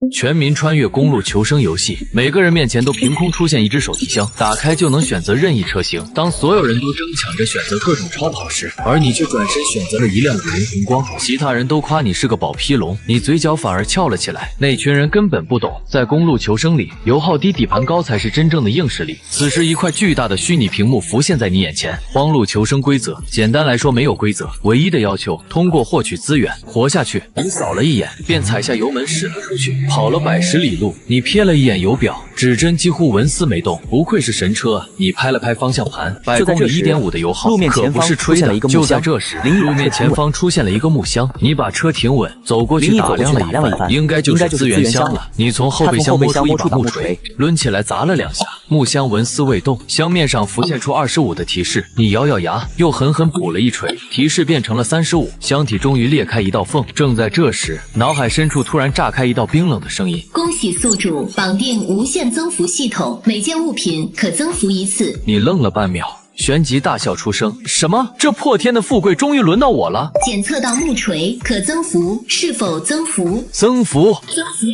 全民穿越公路求生游戏，每个人面前都凭空出现一只手提箱，打开就能选择任意车型。当所有人都争抢着选择各种超跑时，而你却转身选择了一辆50宏光，其他人都夸你是个宝匹龙，你嘴角反而翘了起来。那群人根本不懂，在公路求生里，油耗低、底盘高才是真正的硬实力。此时，一块巨大的虚拟屏幕浮现在你眼前。荒路求生规则，简单来说没有规则，唯一的要求通过获取资源活下去。你扫了一眼，便踩下油门驶了出去。跑了110里路，你瞥了一眼油表，指针几乎纹丝没动，不愧是神车啊！你拍了拍方向盘，100公里1.5的油耗，可不是吹的。就在这时，路面前方出现了一个木箱，你把车停稳，走过去打量了一番，应该就是资源箱了。你从后备箱摸出一把木锤，抡起来砸了2下，木箱纹丝未动，箱面上浮现出25的提示。你咬咬牙，又狠狠补了一锤，提示变成了35，箱体终于裂开一道缝。正在这时，脑海深处突然炸开一道冰冷的声音：恭喜宿主绑定无限增幅系统，每件物品可增幅1次。你愣了半秒，旋即大笑出声：什么？这破天的富贵终于轮到我了！检测到木锤可增幅，是否增幅？增幅。增幅。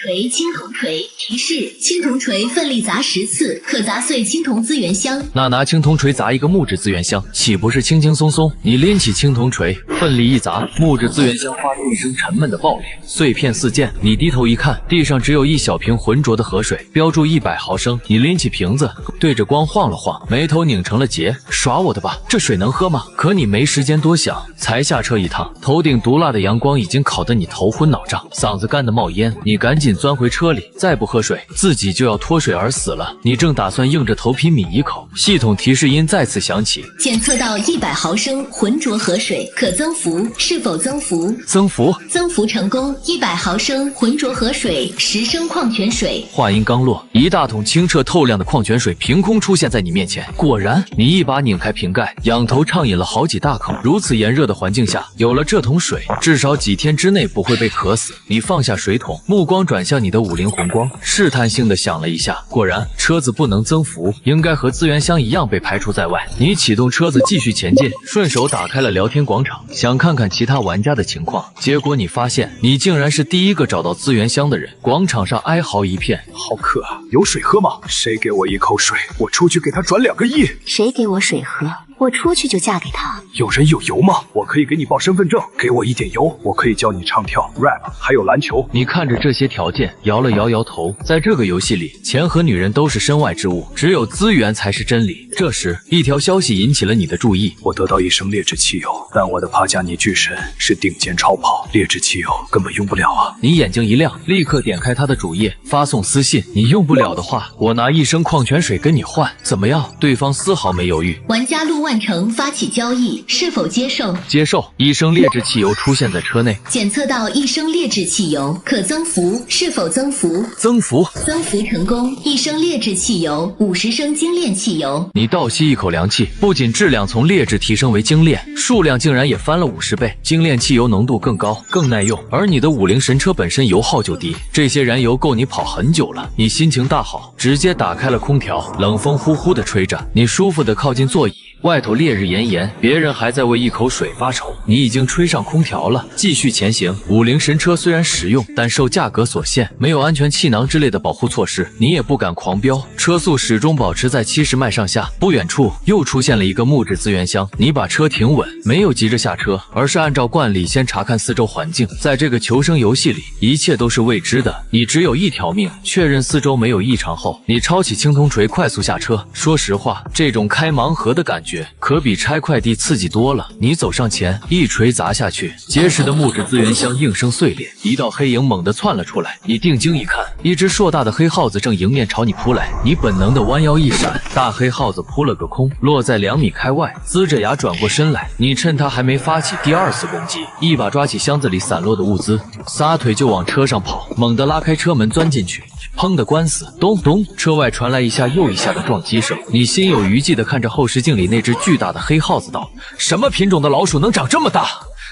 锤青铜锤提示：青铜锤奋力砸10次，可砸碎青铜资源箱。那拿青铜锤砸一个木质资源箱，岂不是轻轻松松？你拎起青铜锤，奋力一砸，木质资源箱发出一声沉闷的爆裂，碎片四溅。你低头一看，地上只有一小瓶浑浊的河水，标注100毫升。你拎起瓶子，对着光晃了晃，眉头拧成了结。耍我的吧，这水能喝吗？可你没时间多想，才下车一趟，头顶毒辣的阳光已经烤得你头昏脑胀，嗓子干得冒烟。你赶紧钻回车里，再不喝水，自己就要脱水而死了。你正打算硬着头皮抿一口，系统提示音再次响起：检测到100毫升浑浊河水，可增幅，是否增幅？增幅。增幅成功，100毫升浑浊河水，10升矿泉水。话音刚落，一大桶清澈透亮的矿泉水凭空出现在你面前。果然，你一把拧开瓶盖，仰头畅饮了好几大口。如此炎热的环境下，有了这桶水，至少几天之内不会被渴死。你放下水桶，目光转向你的50宏光，试探性的想了一下，果然车子不能增幅，应该和资源箱一样被排除在外。你启动车子继续前进，顺手打开了聊天广场，想看看其他玩家的情况。结果你发现，你竟然是第一个找到资源箱的人。广场上哀嚎一片。好渴啊，有水喝吗？谁给我一口水，我出去给他转2个亿。谁给我水喝，我出去就嫁给他。有人有油吗？我可以给你报身份证，给我一点油，我可以教你唱跳 rap， 还有篮球。你看着这些条件，摇了摇头。在这个游戏里，钱和女人都是身外之物，只有资源才是真理。这时，一条消息引起了你的注意：我得到1升劣质汽油，但我的帕加尼巨神是顶尖超跑，劣质汽油根本用不了啊！你眼睛一亮，立刻点开他的主页，发送私信：你用不了的话，我拿1升矿泉水跟你换，怎么样？对方丝毫没犹豫。玩家陆万成发起交易，是否接受？接受。1升劣质汽油出现在车内，检测到1升劣质汽油，可增幅，是否增幅？增幅。增幅成功，1升劣质汽油，50升精炼汽油。你倒吸一口凉气，不仅质量从劣质提升为精炼，数量竟然也翻了50倍。精炼汽油浓度更高，更耐用，而你的50神车本身油耗就低，这些燃油够你跑很久了。你心情大好，直接打开了空调，冷风呼呼的吹着，你舒服的靠近座椅。外头烈日炎炎，别人还在为一口水发愁，你已经吹上空调了。继续前行。50神车虽然实用，但受价格所限，没有安全气囊之类的保护措施，你也不敢狂飙，车速始终保持在70迈上下。不远处又出现了一个木质资源箱，你把车停稳，没有急着下车，而是按照惯例先查看四周环境。在这个求生游戏里，一切都是未知的，你只有1条命。确认四周没有异常后，你抄起青铜锤快速下车。说实话，这种开盲盒的感觉可比拆快递刺激多了。你走上前，一锤砸下去，结实的木质资源箱应声碎裂，一道黑影猛地窜了出来。你定睛一看，一只硕大的黑耗子正迎面朝你扑来。你本能的弯腰一闪，大黑耗子扑了个空，落在2米开外，呲着牙转过身来。你趁他还没发起第2次攻击，一把抓起箱子里散落的物资，撒腿就往车上跑，猛地拉开车门钻进去，砰的关死。咚咚，车外传来一下又一下的撞击声。你心有余悸地看着后视镜里那只巨大的黑耗子道：什么品种的老鼠能长这么大？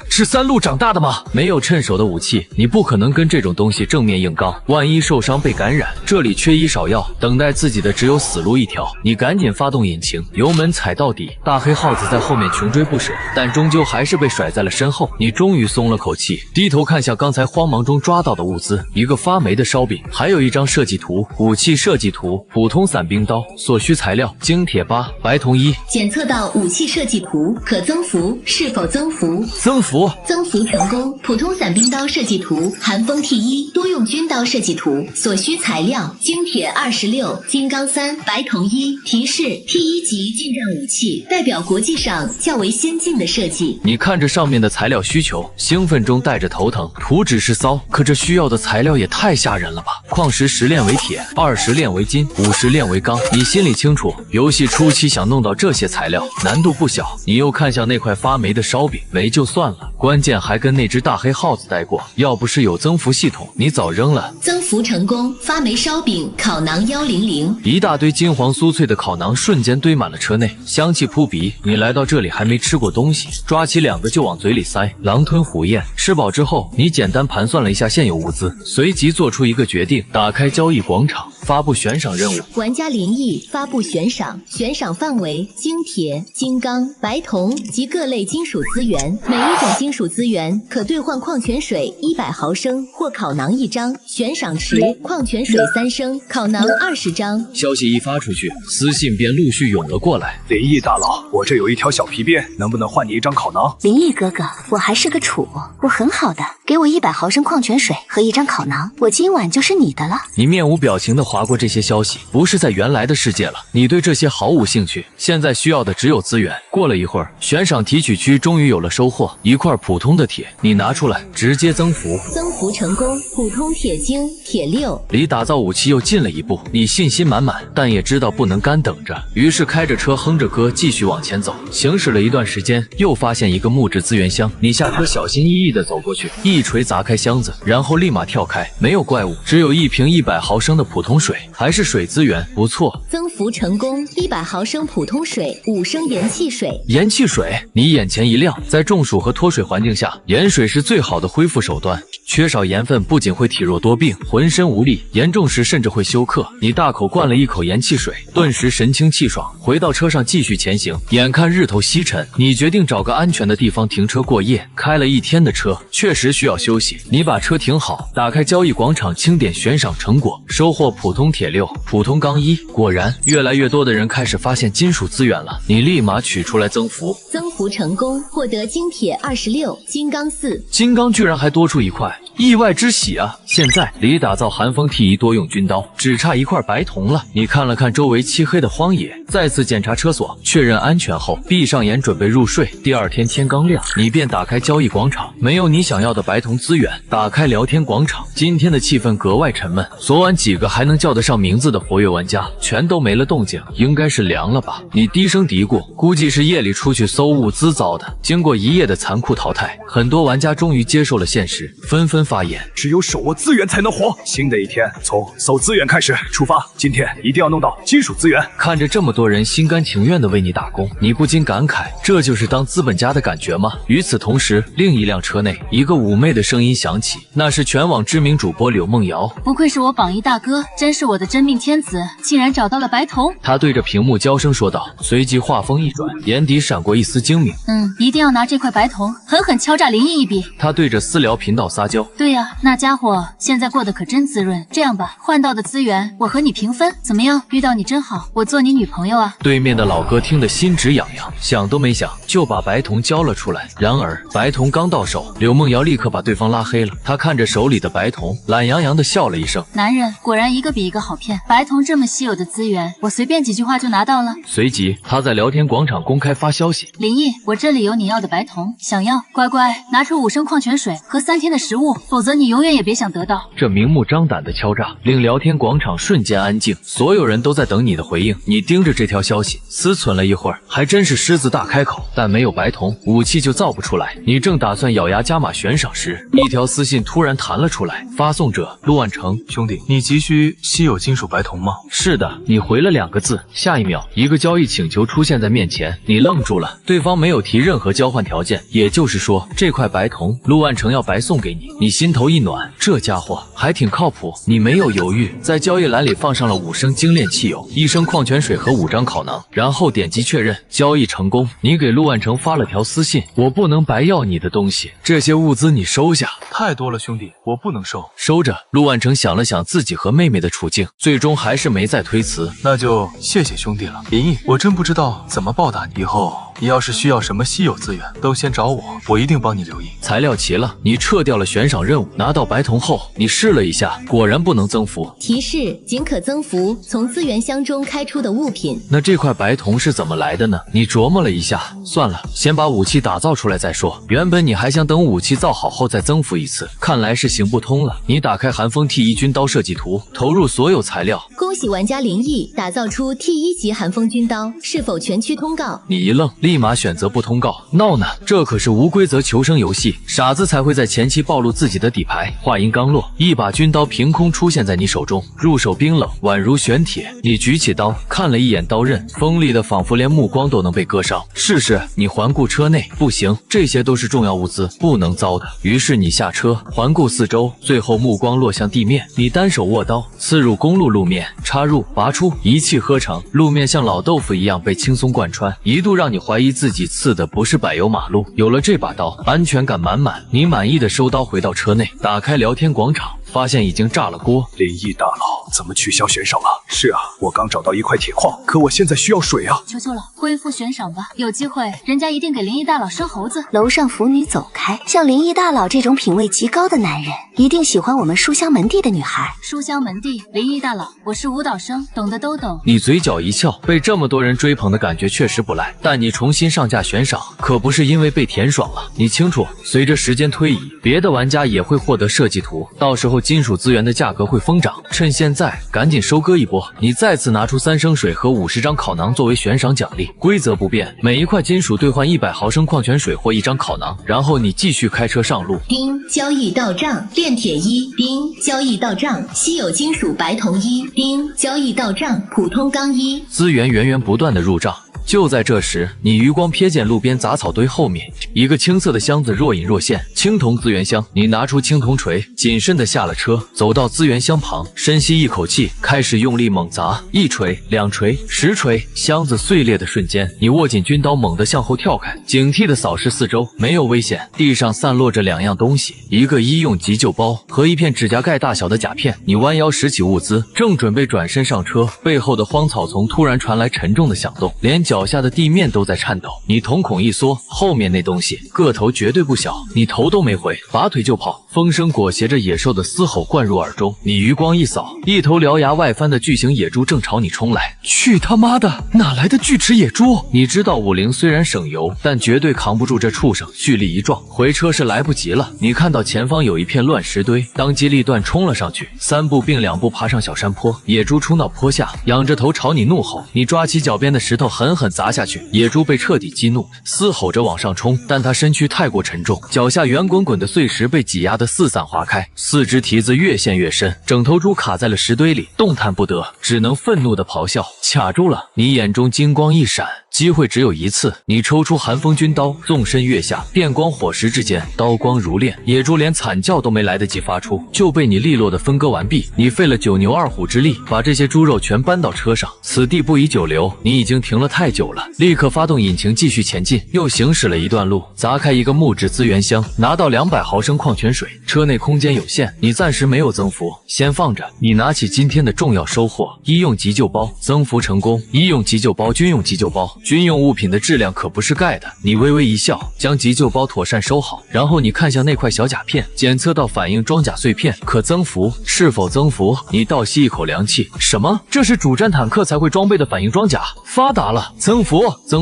是3路长大的吗？没有趁手的武器，你不可能跟这种东西正面硬刚，万一受伤被感染，这里缺医少药，等待自己的只有死路一条。你赶紧发动引擎，油门踩到底。大黑耗子在后面穷追不舍，但终究还是被甩在了身后。你终于松了口气，低头看向刚才慌忙中抓到的物资，一个发霉的烧饼，还有一张设计图，武器设计图，普通伞兵刀，所需材料：精铁8，白铜1。检测到武器设计图，可增幅，是否增幅？增幅，增幅成功。普通伞兵刀设计图，寒风 T1，多用军刀设计图，所需材料：精铁26，金刚3，白铜1。提示 ：T1级近战武器，代表国际上较为先进的设计。你看着上面的材料需求，兴奋中带着头疼。图纸是骚，可这需要的材料也太吓人了吧！矿石10炼为铁，20炼为金，50炼为钢。你心里清楚，游戏初期想弄到这些材料难度不小。你又看向那块发霉的烧饼，没就算了，关键还跟那只大黑耗子待过，要不是有增幅系统，你早扔了。增幅成功，发霉烧饼，烤馕100。一大堆金黄酥脆的烤馕瞬间堆满了车内，香气扑鼻。你来到这里还没吃过东西，抓起2个就往嘴里塞，狼吞虎咽。吃饱之后，你简单盘算了一下现有物资，随即做出一个决定，打开交易广场，发布悬赏任务。玩家林毅发布悬赏，悬赏范围：精铁、金刚、白铜及各类金属资源，每一种金属资源可兑换矿泉水100毫升或烤馕1张，悬赏池矿泉水3升，烤馕20张。消息一发出去，私信便陆续涌了过来。林毅大佬，我这有一条小皮鞭，能不能换你一张烤馕？林毅哥哥，我还是个储，我很好的，给我100毫升矿泉水和1张烤馕，我今晚就是你的了。你面无表情地划过这些消息，不是在原来的世界了，你对这些毫无兴趣，现在需要的只有资源。过了一会儿，悬赏提取区终于有了收获，一块普通的铁，你拿出来，直接增幅。增幅成功，普通铁精，铁6。离打造武器又近了一步，你信心满满，但也知道不能干等着，于是开着车哼着歌继续往前走。行驶了一段时间，又发现一个木质资源箱，你下车小心翼翼地走过去，一锤砸开箱子，然后立马跳开，没有怪物，只有一瓶100毫升的普通水，还是水资源，不错。增幅成功，100毫升普通水，5升盐汽水。盐汽水，你眼前一亮，在中暑和脱水环境下，盐水是最好的恢复手段。缺少盐分不仅会体弱多病，浑身无力，严重时甚至会休克。你大口灌了一口盐汽水，顿时神清气爽，回到车上继续前行。眼看日头西沉，你决定找个安全的地方停车过夜。开了一天的车，确实需要休息。你把车停好，打开交易广场，清点悬赏成果，收获普通铁6，普通钢1。果然，越来越多的人开始发现金属资源了。你立马取出来增幅，增幅成功，获得精铁26，金刚4。金刚居然还多出一块，意外之喜啊！现在离打造寒风 T1多用军刀只差一块白铜了。你看了看周围漆黑的荒野，再次检查车锁，确认安全后，闭上眼准备入睡。第二天天刚亮，你便打开交易广场，没有你想要的白铜资源。打开聊天广场，今天的气氛格外沉闷。昨晚几个还能叫得上名字的活跃玩家全都没了动静，应该是凉了吧？你低声嘀咕，估计是夜里出去搜物资遭的。经过一夜的残酷淘汰，很多玩家终于接受了现实，纷纷发言：只有手握资源才能活。新的一天从搜资源开始出发，今天一定要弄到金属资源。看着这么多人心甘情愿地为你打工，你不禁感慨，这就是当资本家的感觉吗？与此同时，另一辆车内，一个妩媚的声音响起，那是全网知名主播柳梦瑶。不愧是我榜一大哥，真是我的真命天子，竟然找到了白铜。他对着屏幕娇声说道，随即话锋一转，眼底闪过一丝精明。一定要拿这块白铜狠狠敲诈林毅一笔。他对着私聊频道撒娇。对呀，那家伙现在过得可真滋润。这样吧，换到的资源我和你平分，怎么样？遇到你真好，我做你女朋友啊。对面的老哥听得心直痒痒，想都没想就把白铜交了出来。然而白铜刚到手，柳梦瑶立刻把对方拉黑了。他看着手里的白铜，懒洋洋地笑了一声。男人果然一个比一个好骗，白铜这么稀有的资源，我随便几句话就拿到了。随即他在聊天广场公开发消息，林毅，我这里有你要的白铜，想要乖乖拿出5升矿泉水和3天的食物。否则你永远也别想得到。这明目张胆的敲诈，令聊天广场瞬间安静，所有人都在等你的回应。你盯着这条消息，思忖了一会儿，还真是狮子大开口，但没有白铜，武器就造不出来。你正打算咬牙加码悬赏时，一条私信突然弹了出来，发送者陆万成。兄弟，你急需稀有金属白铜吗？是的，你回了2个字，下一秒一个交易请求出现在面前，你愣住了，对方没有提任何交换条件，也就是说这块白铜陆万成要白送给你。你心头一暖，这家伙还挺靠谱。你没有犹豫，在交易栏里放上了5升精炼汽油、1升矿泉水和5张烤馕，然后点击确认，交易成功。你给陆万成发了条私信，我不能白要你的东西，这些物资你收下。太多了，兄弟，我不能收。收着。陆万成想了想自己和妹妹的处境，最终还是没再推辞。那就谢谢兄弟了，林毅，我真不知道怎么报答你。以后你要是需要什么稀有资源，都先找我，我一定帮你留意。材料齐了，你撤掉了悬赏任务，拿到白铜后，你试了一下，果然不能增幅。提示：仅可增幅从资源箱中开出的物品。那这块白铜是怎么来的呢？你琢磨了一下，算了，先把武器打造出来再说。原本你还想等武器造好后再增幅一次，看来是行不通了。你打开寒风 T1军刀设计图，投入所有材料。恭喜玩家林毅打造出 T1级寒风军刀，是否全区通告？你一愣，立马选择不通告。闹呢？这可是无规则求生游戏，傻子才会在前期暴露自己的底牌。话音刚落，一把军刀凭空出现在你手中，入手冰冷，宛如玄铁。你举起刀，看了一眼刀刃，锋利的仿佛连目光都能被割伤。试试。你环顾车内，不行，这些都是重要物资，不能糟的。于是你下车，环顾四周，最后目光落向地面。你单手握刀，刺入公路路面，插入，拔出，一气呵成。路面像老豆腐一样被轻松贯穿，一度让你怀疑自己刺的不是柏油马路。有了这把刀，安全感满满。你满意的收刀回到车内，打开聊天广场，发现已经炸了锅。林毅大佬，怎么取消悬赏了？是啊，我刚找到一块铁矿，可我现在需要水啊！求求了，恢复悬赏吧，有机会人家一定给林毅大佬生猴子。楼上腐女走开，像林毅大佬这种品味极高的男人，一定喜欢我们书香门第的女孩。书香门第，林毅大佬，我是舞蹈生，懂的都懂。你嘴角一翘，被这么多人追捧的感觉确实不赖，但你重新上架悬赏，可不是因为被甜爽了。你清楚，随着时间推移，别的玩家也会获得设计图，到时候金属资源的价格会疯涨，趁现在赶紧收割一波。你再次拿出3升水和50张烤馕作为悬赏奖励，规则不变，每一块金属兑换100毫升矿泉水或1张烤馕，然后你继续开车上路。丁交易到账炼铁1，丁交易到账稀有金属白铜1，丁交易到账普通钢1。资源源源不断的入账。就在这时，你余光瞥见路边杂草堆后面一个青色的箱子若隐若现，青铜资源箱。你拿出青铜锤，谨慎地下了车，走到资源箱旁，深吸一口气，开始用力猛砸。1锤、2锤、10锤，箱子碎裂的瞬间，你握紧军刀，猛地向后跳开，警惕地扫视四周，没有危险。地上散落着2样东西，一个医用急救包和一片指甲盖大小的甲片。你弯腰拾起物资，正准备转身上车，背后的荒草丛突然传来沉重的响动，连脚下的地面都在颤抖。你瞳孔一缩，后面那东西个头绝对不小，你头都没回，拔腿就跑。风声裹挟着野兽的嘶吼灌入耳中，你余光一扫，一头獠牙外翻的巨型野猪正朝你冲来。去他妈的，哪来的巨齿野猪？你知道50虽然省油，但绝对扛不住这畜生，蓄力一撞，回车是来不及了。你看到前方有一片乱石堆，当机立断冲了上去，3步并2步爬上小山坡。野猪冲到坡下，仰着头朝你怒吼。你抓起脚边的石头狠狠砸下去，野猪被彻底激怒，嘶吼着往上冲，但它身躯太过沉重，脚下圆滚滚的碎石被挤压得四散划开，四只蹄子越陷越深，整头猪卡在了石堆里，动弹不得，只能愤怒地咆哮。卡住了，你眼中金光一闪，机会只有一次。你抽出寒风军刀，纵身跃下，电光火石之间，刀光如炼。野猪连惨叫都没来得及发出，就被你利落地分割完毕。你费了9牛2虎之力，把这些猪肉全搬到车上。此地不宜久留，你已经停了太久了。立刻发动引擎继续前进。又行驶了一段路，砸开一个木质资源箱，拿到200毫升矿泉水。车内空间有限，你暂时没有增幅，先放着。你拿起今天的重要收获——医用急救包，增幅成功。医用急救包、军用急救包，军用物品的质量可不是盖的。你微微一笑，将急救包妥善收好，然后你看向那块小甲片，检测到反应装甲碎片，可增幅。是否增幅？你倒吸一口凉气。什么？这是主战坦克才会装备的反应装甲？发达了！增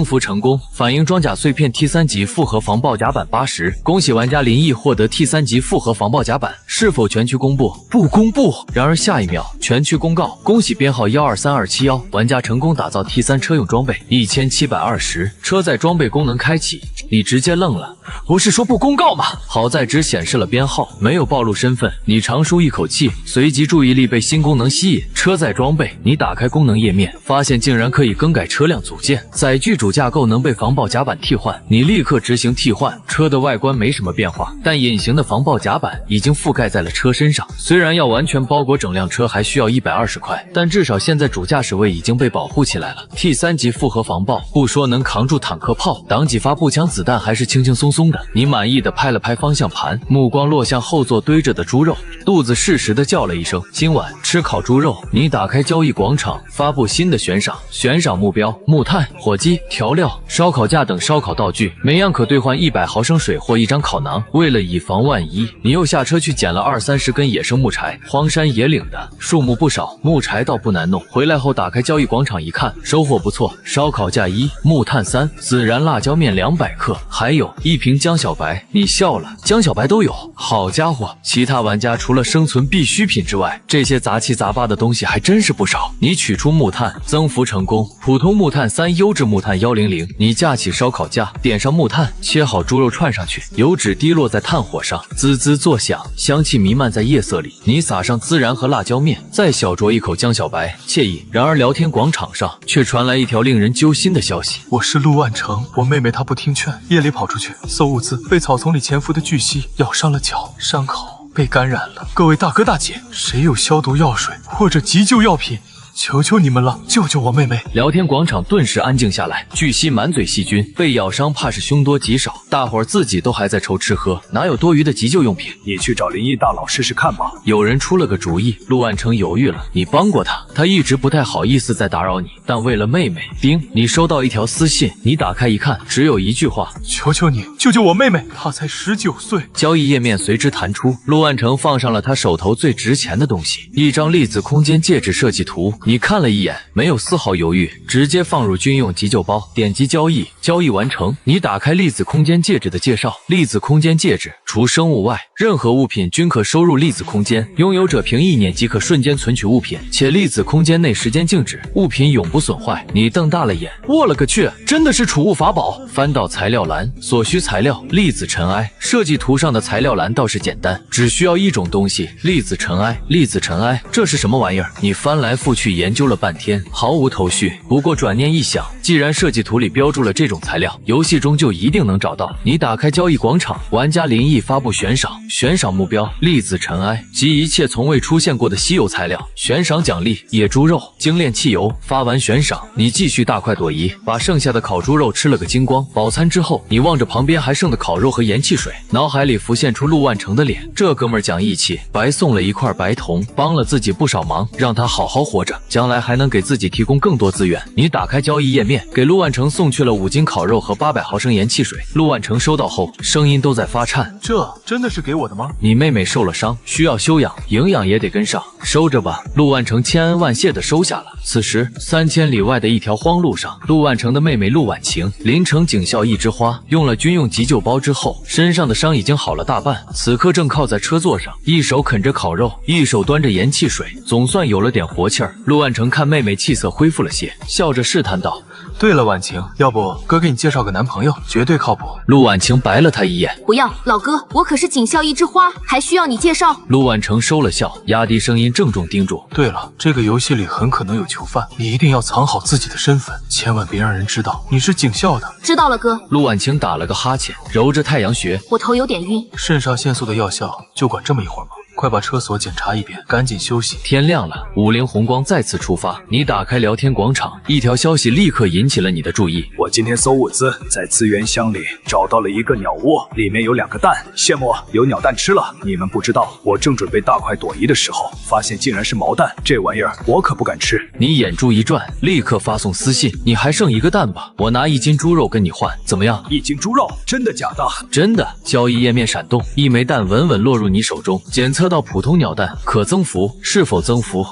幅成功，反应装甲碎片 T3 级复合防爆甲板80，恭喜玩家林毅获得 T3 级复合防爆甲板，是否全区公布？不公布。然而下一秒全区公告，恭喜编号123271，玩家成功打造 T3 车用装备1720，车载装备功能开启。你直接愣了，不是说不公告吗？好在只显示了编号，没有暴露身份。你长舒一口气，随即注意力被新功能吸引。车载装备，你打开功能页面，发现竟然可以更改车辆组件，载具主架构能被防爆甲板替换。你立刻执行替换，车的外观没什么变化，但隐形的防爆甲板已经覆盖在了车身上。虽然要完全包裹整辆车还需要120块，但至少现在主驾驶位已经被保护起来了。T3 级复合防爆，不说能扛住坦克炮，挡几发步枪子弹还是轻轻松松的。你满意的拍了拍方向盘，目光落向后座堆着的猪肉，肚子适时的叫了一声，今晚吃烤猪肉。你打开交易广场，发布新的悬赏，悬赏目标木炭、火鸡、调料、烧烤架等烧烤道具，每样可兑换100毫升水或1张烤馕。为了以防万一，你又下车去捡了20-30根野生木柴，荒山野岭的，数目不少，木柴倒不难弄。回来后打开交易广场一看，收获不错，烧烤架1，木炭3，孜然辣椒面200克，还有1瓶江小白。你笑了，江小白都有，好家伙，其他玩家除了生存必需品之外，这些杂七杂八的东西还真是不少。你取出木炭，增幅成功，普通木炭3，优质木炭100。你架起烧烤架，点上木炭，切好猪肉串上去，油脂滴落在炭火上，滋滋作响，香气弥漫在夜色里。你撒上孜然和辣椒面，再小酌一口江小白，惬意。然而聊天广场上却传来一条令人揪心的消息：我是陆万成，我妹妹她不听劝，夜里跑出去搜物资，被草丛里潜伏的巨蜥咬伤了脚，伤口被感染了。各位大哥大姐，谁有消毒药水或者急救药品？求求你们了，救救我妹妹！聊天广场顿时安静下来。巨蜥满嘴细菌，被咬伤怕是凶多吉少，大伙儿自己都还在愁吃喝，哪有多余的急救用品？你去找林毅大佬试试看吧。有人出了个主意，陆万成犹豫了。你帮过他，他一直不太好意思再打扰你，但为了妹妹，丁，你收到一条私信，你打开一看，只有一句话：求求你，救救我妹妹，她才19岁。交易页面随之弹出，陆万成放上了他手头最值钱的东西，一张粒子空间戒指设计图。你看了一眼，没有丝毫犹豫，直接放入军用急救包，点击交易，交易完成。你打开粒子空间戒指的介绍，粒子空间戒指除生物外，任何物品均可收入粒子空间，拥有者凭意念即可瞬间存取物品，且粒子空间内时间静止，物品永不损坏。你瞪大了眼，我了个去，真的是储物法宝！翻到材料栏，所需材料粒子尘埃，设计图上的材料栏倒是简单，只需要一种东西，粒子尘埃。粒子尘埃，这是什么玩意儿？你翻来覆去研究了半天，毫无头绪。不过转念一想，既然设计图里标注了这种材料，游戏中就一定能找到。你打开交易广场，玩家林毅发布悬赏，悬赏目标粒子尘埃及一切从未出现过的稀有材料，悬赏奖励野猪肉、精炼汽油。发完悬赏，你继续大快朵颐，把剩下的烤猪肉吃了个精光。饱餐之后，你望着旁边还剩的烤肉和盐汽水，脑海里浮现出陆万成的脸，这哥们儿讲义气，白送了一块白铜，帮了自己不少忙，让他好好活着，将来还能给自己提供更多资源。你打开交易页面，给陆万成送去了5斤烤肉和800毫升盐汽水。陆万成收到后，声音都在发颤：这真的是给我的吗？你妹妹受了伤，需要休养，营养也得跟上，收着吧。陆万成千恩万谢地收下了。此时3000里外的一条荒路上，陆万成的妹妹陆婉晴淋成警校一枝花，用了军用急救包之后，身上的伤已经好了大半，此刻正靠在车座上，一手啃着烤肉，一手端着盐汽水，总算有了点活气儿。陆万成看妹妹气色恢复了些，笑着试探道：对了，婉晴，要不哥给你介绍个男朋友，绝对靠谱。陆婉晴白了他一眼：不要，老哥，我可是警校一枝花，还需要你介绍？陆万成收了笑，压低声音郑重叮嘱：对了，这个游戏里很可能有囚犯，你一定要藏好自己的身份，千万别让人知道你是警校的。知道了，哥。陆婉晴打了个哈欠，揉着太阳穴：我头有点晕。肾上腺素的药效就管这么一会儿吗？快把车锁检查一遍，赶紧休息。天亮了，武陵红光再次出发。你打开聊天广场，一条消息立刻引起了你的注意。我今天搜物资，在资源箱里找到了一个鸟窝，里面有2个蛋，羡慕有鸟蛋吃了。你们不知道，我正准备大快朵颐的时候，发现竟然是毛蛋，这玩意儿我可不敢吃。你眼珠一转，立刻发送私信：你还剩1个蛋吧？我拿1斤猪肉跟你换，怎么样？1斤猪肉，真的假的？真的。交易页面闪动，1枚蛋稳稳落入你手中，检测测到普通鸟蛋可增幅，是否增幅？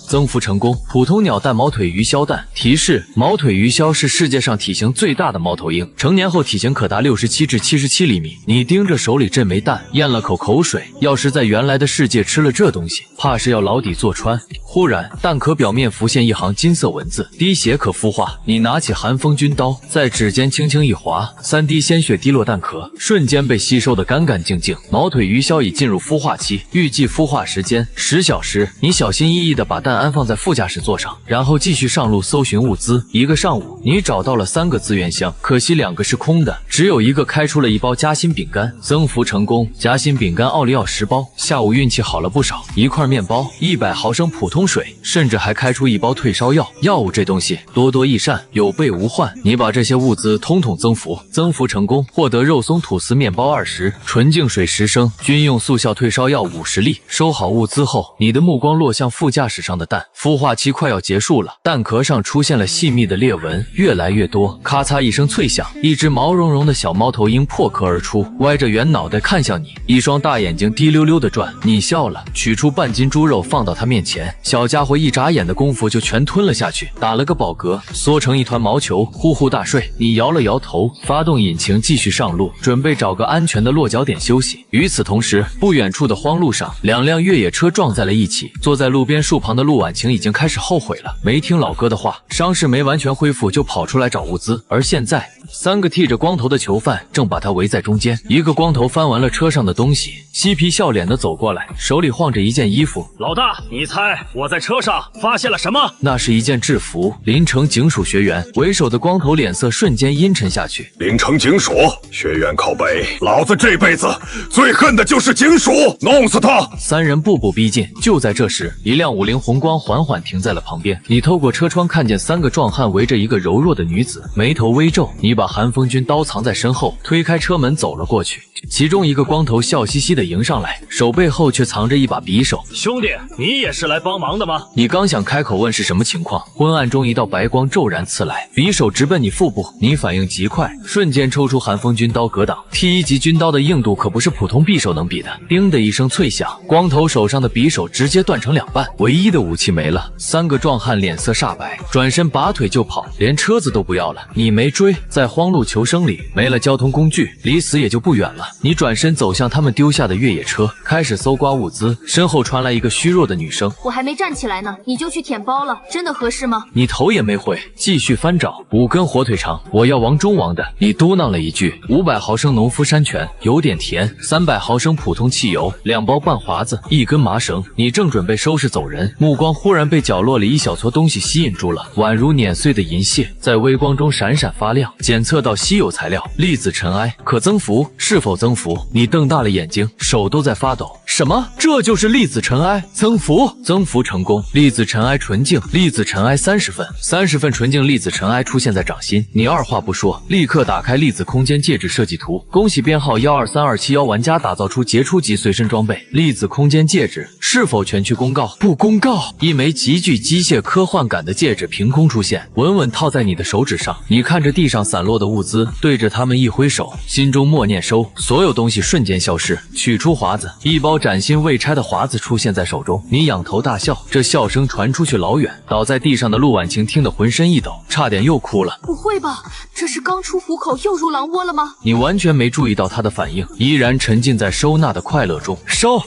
增幅成功。普通鸟蛋毛腿鱼鸮蛋。提示：毛腿鱼鸮是世界上体型最大的猫头鹰，成年后体型可达67至77厘米。你盯着手里这枚蛋，咽了口水，要是在原来的世界吃了这东西，怕是要牢底坐穿。忽然，蛋壳表面浮现一行金色文字：滴血可孵化。你拿起寒风军刀，在指尖轻轻一划，3滴鲜血滴落蛋壳，瞬间被吸收得干干净净。毛腿鱼鸮已进入孵化期，预计孵化时间10小时。你小心翼翼地把蛋安放在副驾驶座上，然后继续上路搜寻物资。1个上午，你找到了3个资源箱，可惜2个是空的，只有1个开出了1包夹心饼干。增幅成功，夹心饼干奥利奥10包。下午运气好了不少，1块面包，100毫升普通水，甚至还开出1包退烧药。药物这东西多多益善，有备无患。你把这些物资统统增幅，增幅成功，获得肉松吐司面包20，纯净水10升，军用速效退烧药50粒。收好物资后，你的目光落向副驾驶上的蛋，孵化期快要结束了，蛋壳上出现了细密的裂纹，越来越多。咔嚓一声脆响，一只毛茸茸的小猫头鹰破壳而出，歪着圆脑袋看向你，一双大眼睛滴溜溜地转。你笑了，取出半斤猪肉放到它面前，小家伙一眨眼的功夫就全吞了下去，打了个饱嗝，缩成一团毛球，呼呼大睡。你摇了摇头，发动引擎继续上路，准备找个安全的落脚点休息。与此同时，不远处的荒路上，2辆越野车撞在了一起。坐在路边树旁的陆婉晴已经开始后悔了，没听老哥的话，伤势没完全恢复就跑出来找物资。而现在3个剃着光头的囚犯正把他围在中间。一个光头翻完了车上的东西，嬉皮笑脸的走过来，手里晃着一件衣服。老大，你猜我在车上发现了什么？那是一件制服，临城警署学员。为首的光头脸色瞬间阴沉下去。临城警署，学员靠北，老子这辈子最恨的就是警署，弄死他！3人步步逼近。就在这时，一辆50红光缓缓停在了旁边。你透过车窗看见3个壮汉围着一个柔弱的女子，眉头微皱。你把寒风军刀藏在身后，推开车门走了过去。其中一个光头笑嘻嘻地迎上来，手背后却藏着一把匕首。兄弟，你也是来帮忙的吗？你刚想开口问是什么情况，昏暗中一道白光骤然刺来，匕首直奔你腹部。你反应极快，瞬间抽出寒风军刀格挡。T1级军刀的硬度可不是普通匕首能比的。叮的一声脆响，光头手上的匕首直接断成2半，唯一的武器没了。3个壮汉脸色煞白，转身拔腿就跑，连车子都不要了。你没追，在荒路求生里没了交通工具，离死也就不远了。你转身走向他们丢下的越野车，开始搜刮物资。身后传来一个虚弱的女声：我还没站起来呢，你就去舔包了，真的合适吗？你头也没回，继续翻找。5根火腿肠，我要王中王的。你嘟囔了一句。500毫升农夫山泉，有点甜。300毫升普通汽油，2包半华子，1根麻绳。你正准备收拾走人，目光忽然被角落里一小撮东西吸引住了，宛如碾碎的银屑，在微光中闪闪发亮。检测到稀有材料粒子尘埃，可增幅，是否增幅？你瞪大了眼睛，手都在发抖。什么？这就是粒子尘埃？增幅？增幅成功。粒子尘埃纯净，粒子尘埃30份，30份纯净粒子尘埃出现在掌心。你二话不说，立刻打开粒子空间戒指设计图。恭喜编号123271玩家打造出杰出级随身装备粒子空间戒指，是否全区公告？不公告。一枚极具机械科幻感的戒指凭空出现，稳稳套在你的手指上。你看着地上散落的物资，对着他们一挥手，心中默念收，所有东西瞬间消失。取出华子，一包崭新未拆的华子出现在手中。你仰头大笑，这笑声传出去老远。倒在地上的陆婉晴听得浑身一抖，差点又哭了。不会吧，这是刚出虎口又入狼窝了吗？你完全没注意到他的反应，依然沉浸在收纳的快乐中。收，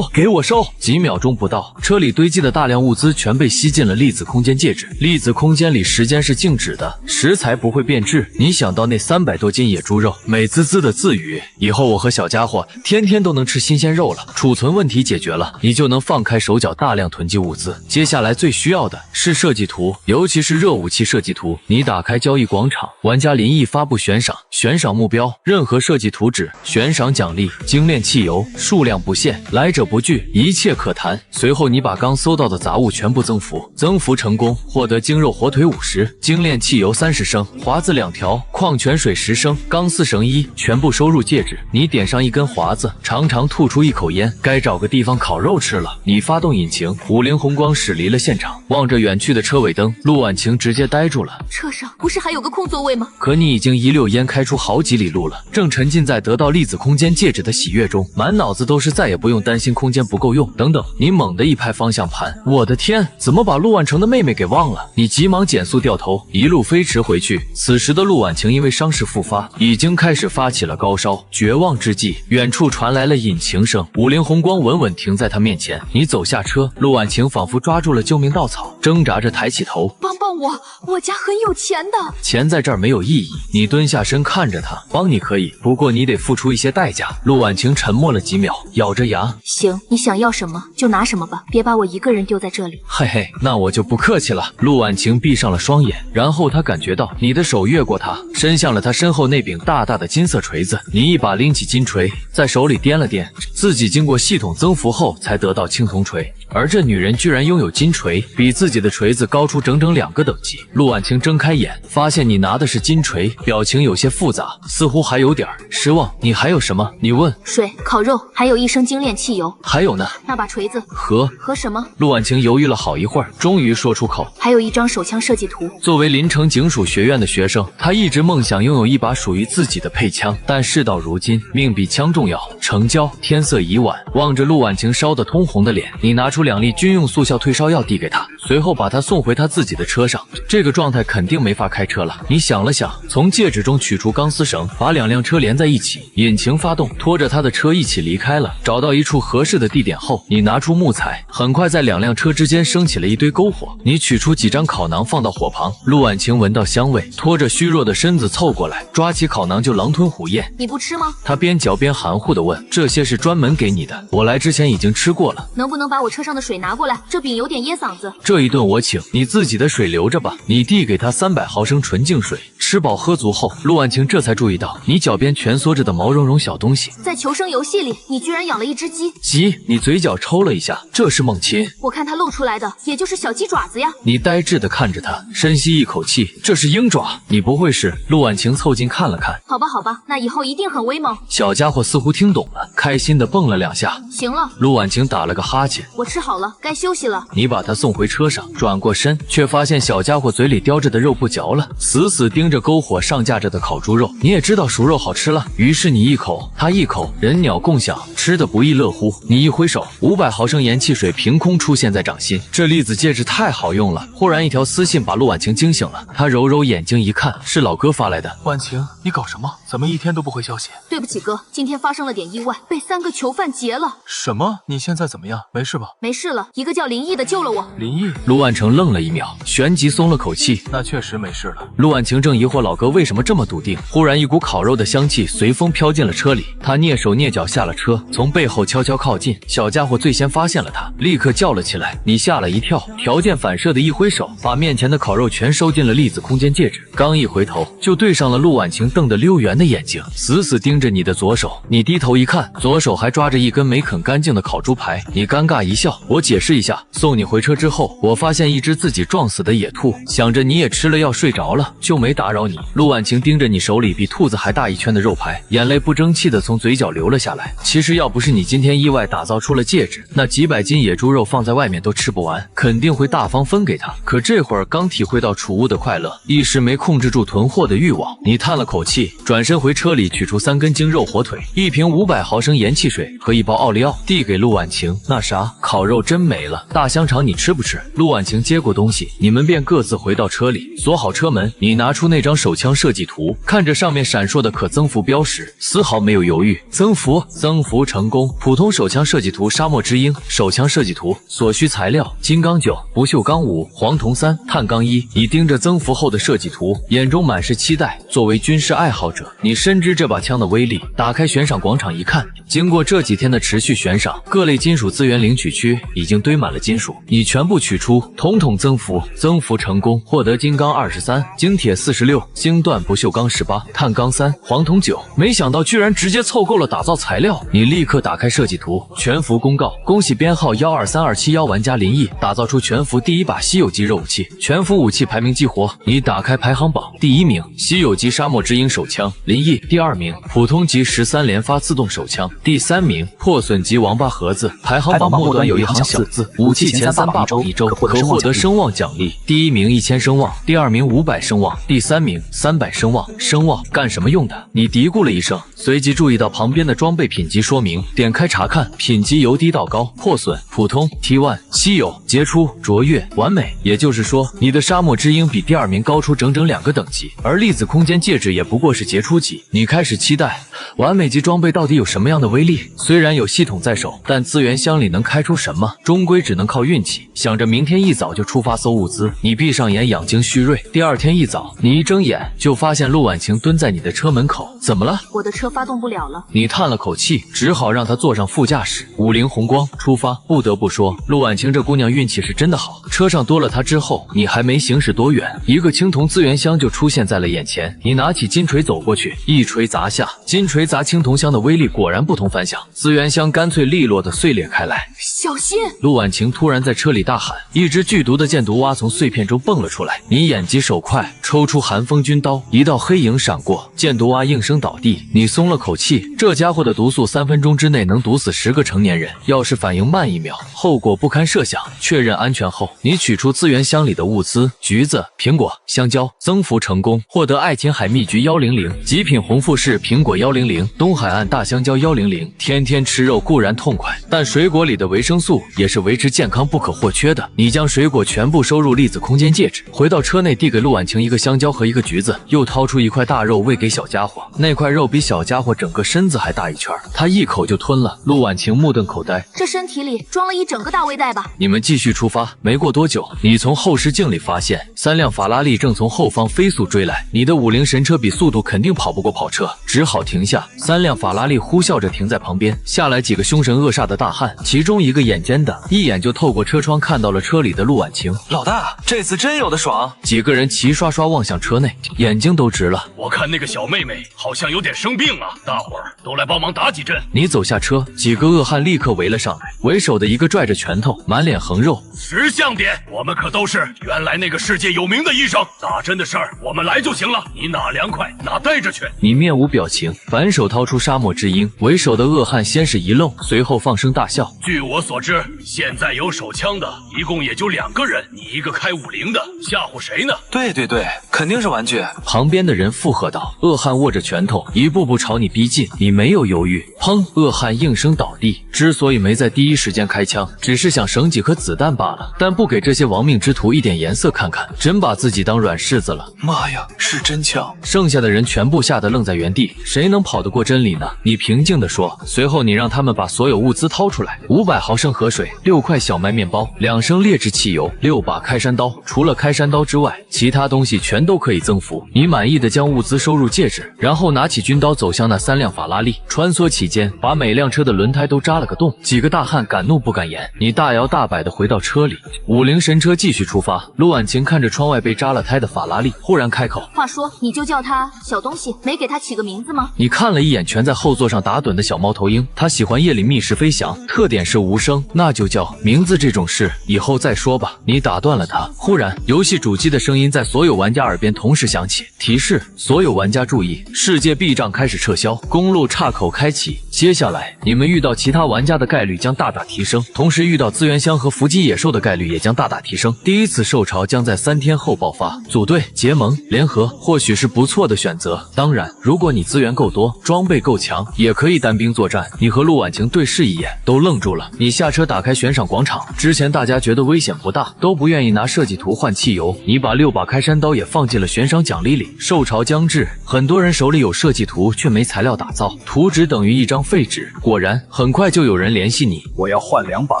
给我收！几秒钟不到，车里堆积的大量物资全被吸进了粒子空间戒指。粒子空间里时间是静止的，食材不会变质。你想到那300多斤野猪肉，美滋滋的自语，以后我和小家伙天天都能吃新鲜肉了。储存问题解决了，你就能放开手脚大量囤积物资。接下来最需要的是设计图，尤其是热武器设计图。你打开交易广场，玩家临意发布悬赏，悬赏目标任何设计图纸，悬赏奖励精炼汽油，数量不限，来者不拒，一切可谈。随后你把刚搜到的杂物全部增幅，增幅成功，获得精肉火腿50，精炼汽油30升，华子2条，矿泉水10升，钢丝绳1，全部收入戒指。你点上一根华子，长长吐出一口烟，该找个地方烤肉吃了。你发动引擎，50红光驶离了现场。望着远去的车尾灯，陆婉晴直接呆住了。车上不是还有个空座位吗？可你已经一溜烟开出好几里路了，正沉浸在得到粒子空间戒指的喜悦中，满脑子都是再也不用担心空间不够用。等等，你猛地一拍方向盘，我的天，怎么把陆婉成的妹妹给忘了？你急忙减速掉头，一路飞驰回去。此时的陆婉晴因为伤势复发，已经开始发起了高烧。绝望之际，远处传来了引擎声，五菱宏光稳稳停在他面前。你走下车，陆婉晴仿佛抓住了救命稻草，挣扎着抬起头，帮帮我，我家很有钱的。钱在这儿没有意义。你蹲下身看着他，帮你可以，不过你得付出一些代价。陆婉晴沉默了几秒，咬着牙，行，你想要什么就拿什么吧，别把我一个人丢在这里。嘿嘿，那我就不客气了。陆婉晴闭上了双眼，然后她感觉到你的手越过她，伸向了她身后那柄大大的金色锤子。你一把拎起金锤，在手里掂了掂，自己经过系统增幅后才得到青铜锤。而这女人居然拥有金锤，比自己的锤子高出整整2个等级。陆婉晴睁开眼，发现你拿的是金锤，表情有些复杂，似乎还有点失望。你还有什么？你问。水、烤肉，还有1升精炼汽油。还有呢？那把锤子和什么？陆婉晴犹豫了好一会儿，终于说出口。还有1张手枪设计图。作为临城警署学院的学生，他一直梦想拥有一把属于自己的配枪，但事到如今，命比枪重要。成交。天色已晚，望着陆婉晴烧得通红的脸，你拿出2粒军用速效退烧药递给他，随后把他送回他自己的车上。这个状态肯定没法开车了。你想了想，从戒指中取出钢丝绳，把2辆车连在一起，引擎发动，拖着他的车一起离开了。找到一处合适的地点后，你拿出木材，很快在2辆车之间升起了一堆篝火。你取出几张烤馕放到火旁，陆婉晴闻到香味，拖着虚弱的身子凑过来，抓起烤馕就狼吞虎咽。你不吃吗？他边嚼边含糊地问，这些是专门给你的，我来之前已经吃过了。能不能把我车上的水拿过来？这饼有点噎嗓子。这一顿我请，你自己的水留着吧。你递给他300毫升纯净水。吃饱喝足后，陆婉晴这才注意到你脚边蜷缩着的毛茸茸小东西。在求生游戏里，你居然养了一只鸡。鸡？你嘴角抽了一下，这是猛禽。我看它露出来的，也就是小鸡爪子呀。你呆滞地看着他，深吸一口气，这是鹰爪。你不会是？陆婉晴凑近看了看。好吧，好吧，那以后一定很威猛。小家伙似乎听懂了，开心地蹦了2下。行了，陆婉晴打了个哈欠，我吃好了，该休息了。你把他送回车上，转过身，却发现小家伙嘴里叼着的肉不嚼了，死死盯着篝火上架着的烤猪肉。你也知道熟肉好吃了，于是你一口他一口，人鸟共享，吃得不亦乐乎。你一挥手，500毫升盐汽水凭空出现在掌心。这粒子戒指太好用了。忽然一条私信把陆婉晴惊醒了，她揉揉眼睛一看，是老哥发来的。婉晴，你搞什么？怎么一天都不回消息？对不起哥，今天发生了点意外，被3个囚犯劫了。什么？你现在怎么样？没事吧？没事了，一个叫林毅的救了我。林毅？陆婉成愣了一秒，旋即松了口气。那确实没事了。陆婉晴正疑惑老哥为什么这么笃定，忽然一股烤肉的香气随风飘进了车里。他蹑手蹑脚下了车，从背后悄悄靠近。小家伙最先发现了他，立刻叫了起来。你吓了一跳，条件反射的一挥手，把面前的烤肉全收进了粒子空间戒指。刚一回头，就对上了陆婉晴瞪得溜圆的眼睛，死死盯着你的左手。你低头一看，左手还抓着一根没啃干净的烤猪排。你尴尬一笑，我解释一下，送你回车之后，我发现一只自己撞死的野兔，想着你也吃了药睡着了，就没打扰你。陆婉晴盯着你手里比兔子还大一圈的肉排，眼泪不争气的从嘴角流了下来。其实要不是你今天意外打造出了戒指，那几百斤野猪肉放在外面都吃不完，肯定会大方分给他。可这会儿刚体会到储物的快乐，一时没控制住囤货的欲望。你叹了口气，转身回车里取出3根精肉火腿、1瓶500毫升盐汽水和1包奥利奥，递给陆婉晴。那啥，烤肉真没了，大香肠你吃不吃？陆婉晴接过东西，你们便各自回到车里，锁好车门。你拿出那张手枪设计图，看着上面闪烁的可增幅标识，丝毫没有犹豫。增幅成功。普通手枪设计图沙漠之鹰，手枪设计图所需材料：金刚9、不锈钢5、黄铜3、碳钢1。你盯着增幅后的设计图，眼中满是期待。作为军事爱好者，你深知这把枪的威力。打开悬赏广场一看，经过这几天的持续悬赏，各类金属资源领取区已经堆满了金属，你全部取出，统统增幅成功，获得金刚23、精铁46、星段不锈钢18、碳钢3、黄铜9。没想到居然直接凑够了打造材料。你立刻打开设计图，全服公告，恭喜编号123271玩家林毅打造出全服第1把稀有级肉武器，全服武器排名激活。你打开排行榜，第1名稀有级沙漠之鹰手枪，林毅；第2名普通级13连发自动手枪，第3名破损级王八盒子。排行榜末端有一行小字：武器前3霸榜一周，可获得声望奖励。第1名1000声望，第2名500声望，第3名300声望。声望干什么用的？你嘀咕了一声，随即注意到旁边的装备品级说明，点开查看，品级由低到高：破损、普通、T1、稀有、杰出、卓越、完美。也就是说，你的沙漠之鹰比第2名高出整整2个等级，而粒子空间戒指也不过是杰出级。你开始期待完美级装备到底有什么样的威力？虽然有系统在手，但资源箱里能开出什么，终归只能靠运气。想着明天一早就出发搜物资，你闭上眼养精蓄锐。第2天一早，你一睁眼就发现陆婉晴蹲在你的车门口。怎么了？我的车发动不了了。你叹了口气，只好让她坐上副驾驶。50红光出发。不得不说，陆婉晴这姑娘运气是真的好。车上多了她之后，你还没行驶多远，一个青铜资源箱就出现在了眼前。你拿起金锤走过去，一锤砸下，金锤砸青铜箱的威力果然不同凡响，资源箱干脆利落的碎裂开来。小心！陆婉晴突然在车里大喊，一只剧毒的箭毒蛙从碎片中蹦了出来。你眼疾手快，抽出寒风军刀，一道黑影闪过，箭毒蛙应声倒地。你松了口气，这家伙的毒素3分钟之内能毒死10个成年人，要是反应慢1秒，后果不堪设想。确认安全后，你取出资源箱里的物资：橘子、苹果、香蕉。增幅成功，获得爱琴海蜜橘100，极品红富士苹果100，东海岸大香蕉100。天天吃肉固然痛快，但水果里的维生素也是维持健康不可或缺的。你将水果全部收入粒子空间戒指，回到车内递给陆婉晴一个香蕉和一个橘子，又掏出一块大肉喂给小家伙。那块肉比小家伙整个身子还大一圈，他一口就吞了。陆婉晴目瞪口呆，这身体里装了一整个大胃袋吧？你们继续出发。没过多久，你从后视镜里发现3辆法拉利正从后方飞速追来，你的50神车比速度肯定跑不过跑车，只好停下。3辆法拉利呼啸着停在旁边，下来几个凶神恶煞的大汉，其中一个眼尖的，一眼就透过车窗看到了车里的陆婉晴。老大，这次真有的爽！几个人齐刷刷望向车内，眼睛都直了。我看那个小妹妹好像有点生病啊，大伙儿都来帮忙打几针。你走下车，几个恶汉立刻围了上来，为首的一个拽着拳头，满脸横肉。识相点，我们可都是原来那个世界有名的医生，打针的事儿我们来就行了，你哪凉快哪带着去。你面无表情，反手掏出沙漠之鹰，为首的恶汉先是一愣，随后放声大笑。据我所知，现在有手枪的一共也就2个人，你一个开50的，吓唬谁呢？对对对，肯定是玩具。旁边的人附和道。恶汉握着拳头，一步步朝你逼近，你没有犹豫，砰！恶汉应声倒地。之所以没在第一时间开枪，只是想省几颗子弹罢了，但不给这些亡命之徒一点颜色看看，真把自己当软柿子了。妈呀，是真枪！剩下的人全部吓得愣在原地，谁能跑得过真理呢？你平静地说。随后你让他们把所有物资掏出来，500毫升河水，6块小麦面包，2升劣质汽油，6把开山刀。除了开山刀之外，其他东西全都可以增幅。你满意的将物资收入戒指，然后拿起军刀走向那3辆法拉利，穿梭其间，把每辆车的轮胎都扎了个洞。几个大汉敢怒不敢言，你大摇大摆地回到车里。50神车继续出发。陆婉晴看着窗外被扎了胎的法拉利，忽然开口：话说，你就叫他小东西，没给他起个名字吗？你看了一眼全在后座上打盹的小猫头鹰，它喜欢夜里觅食飞翔，特点是无声，那就叫名字这种事以后再说吧。你打断了他。忽然，游戏主机的声音在所有玩家耳边同时响起，提示所有玩家注意，世界避障开始撤销，公路岔口开启。接下来你们遇到其他玩家的概率将大大提升，同时遇到资源箱和伏击野兽的概率也将大大提升。第一次受潮将在3天后爆发，组队、结盟、联合或许是不错的选择。当然，如果你资源够多，装备够强，也可以单兵作战。你和陆婉晴对视一眼，都愣住了。你下车打开悬赏广场，之前大家觉得危险不大，都不愿意拿设计图换汽油，你把6把开山刀也放进了悬赏奖励里。受潮将至，很多人手里有设计图却没材料打造，图纸等于一张废纸。果然，很快就有人联系你。我要换2把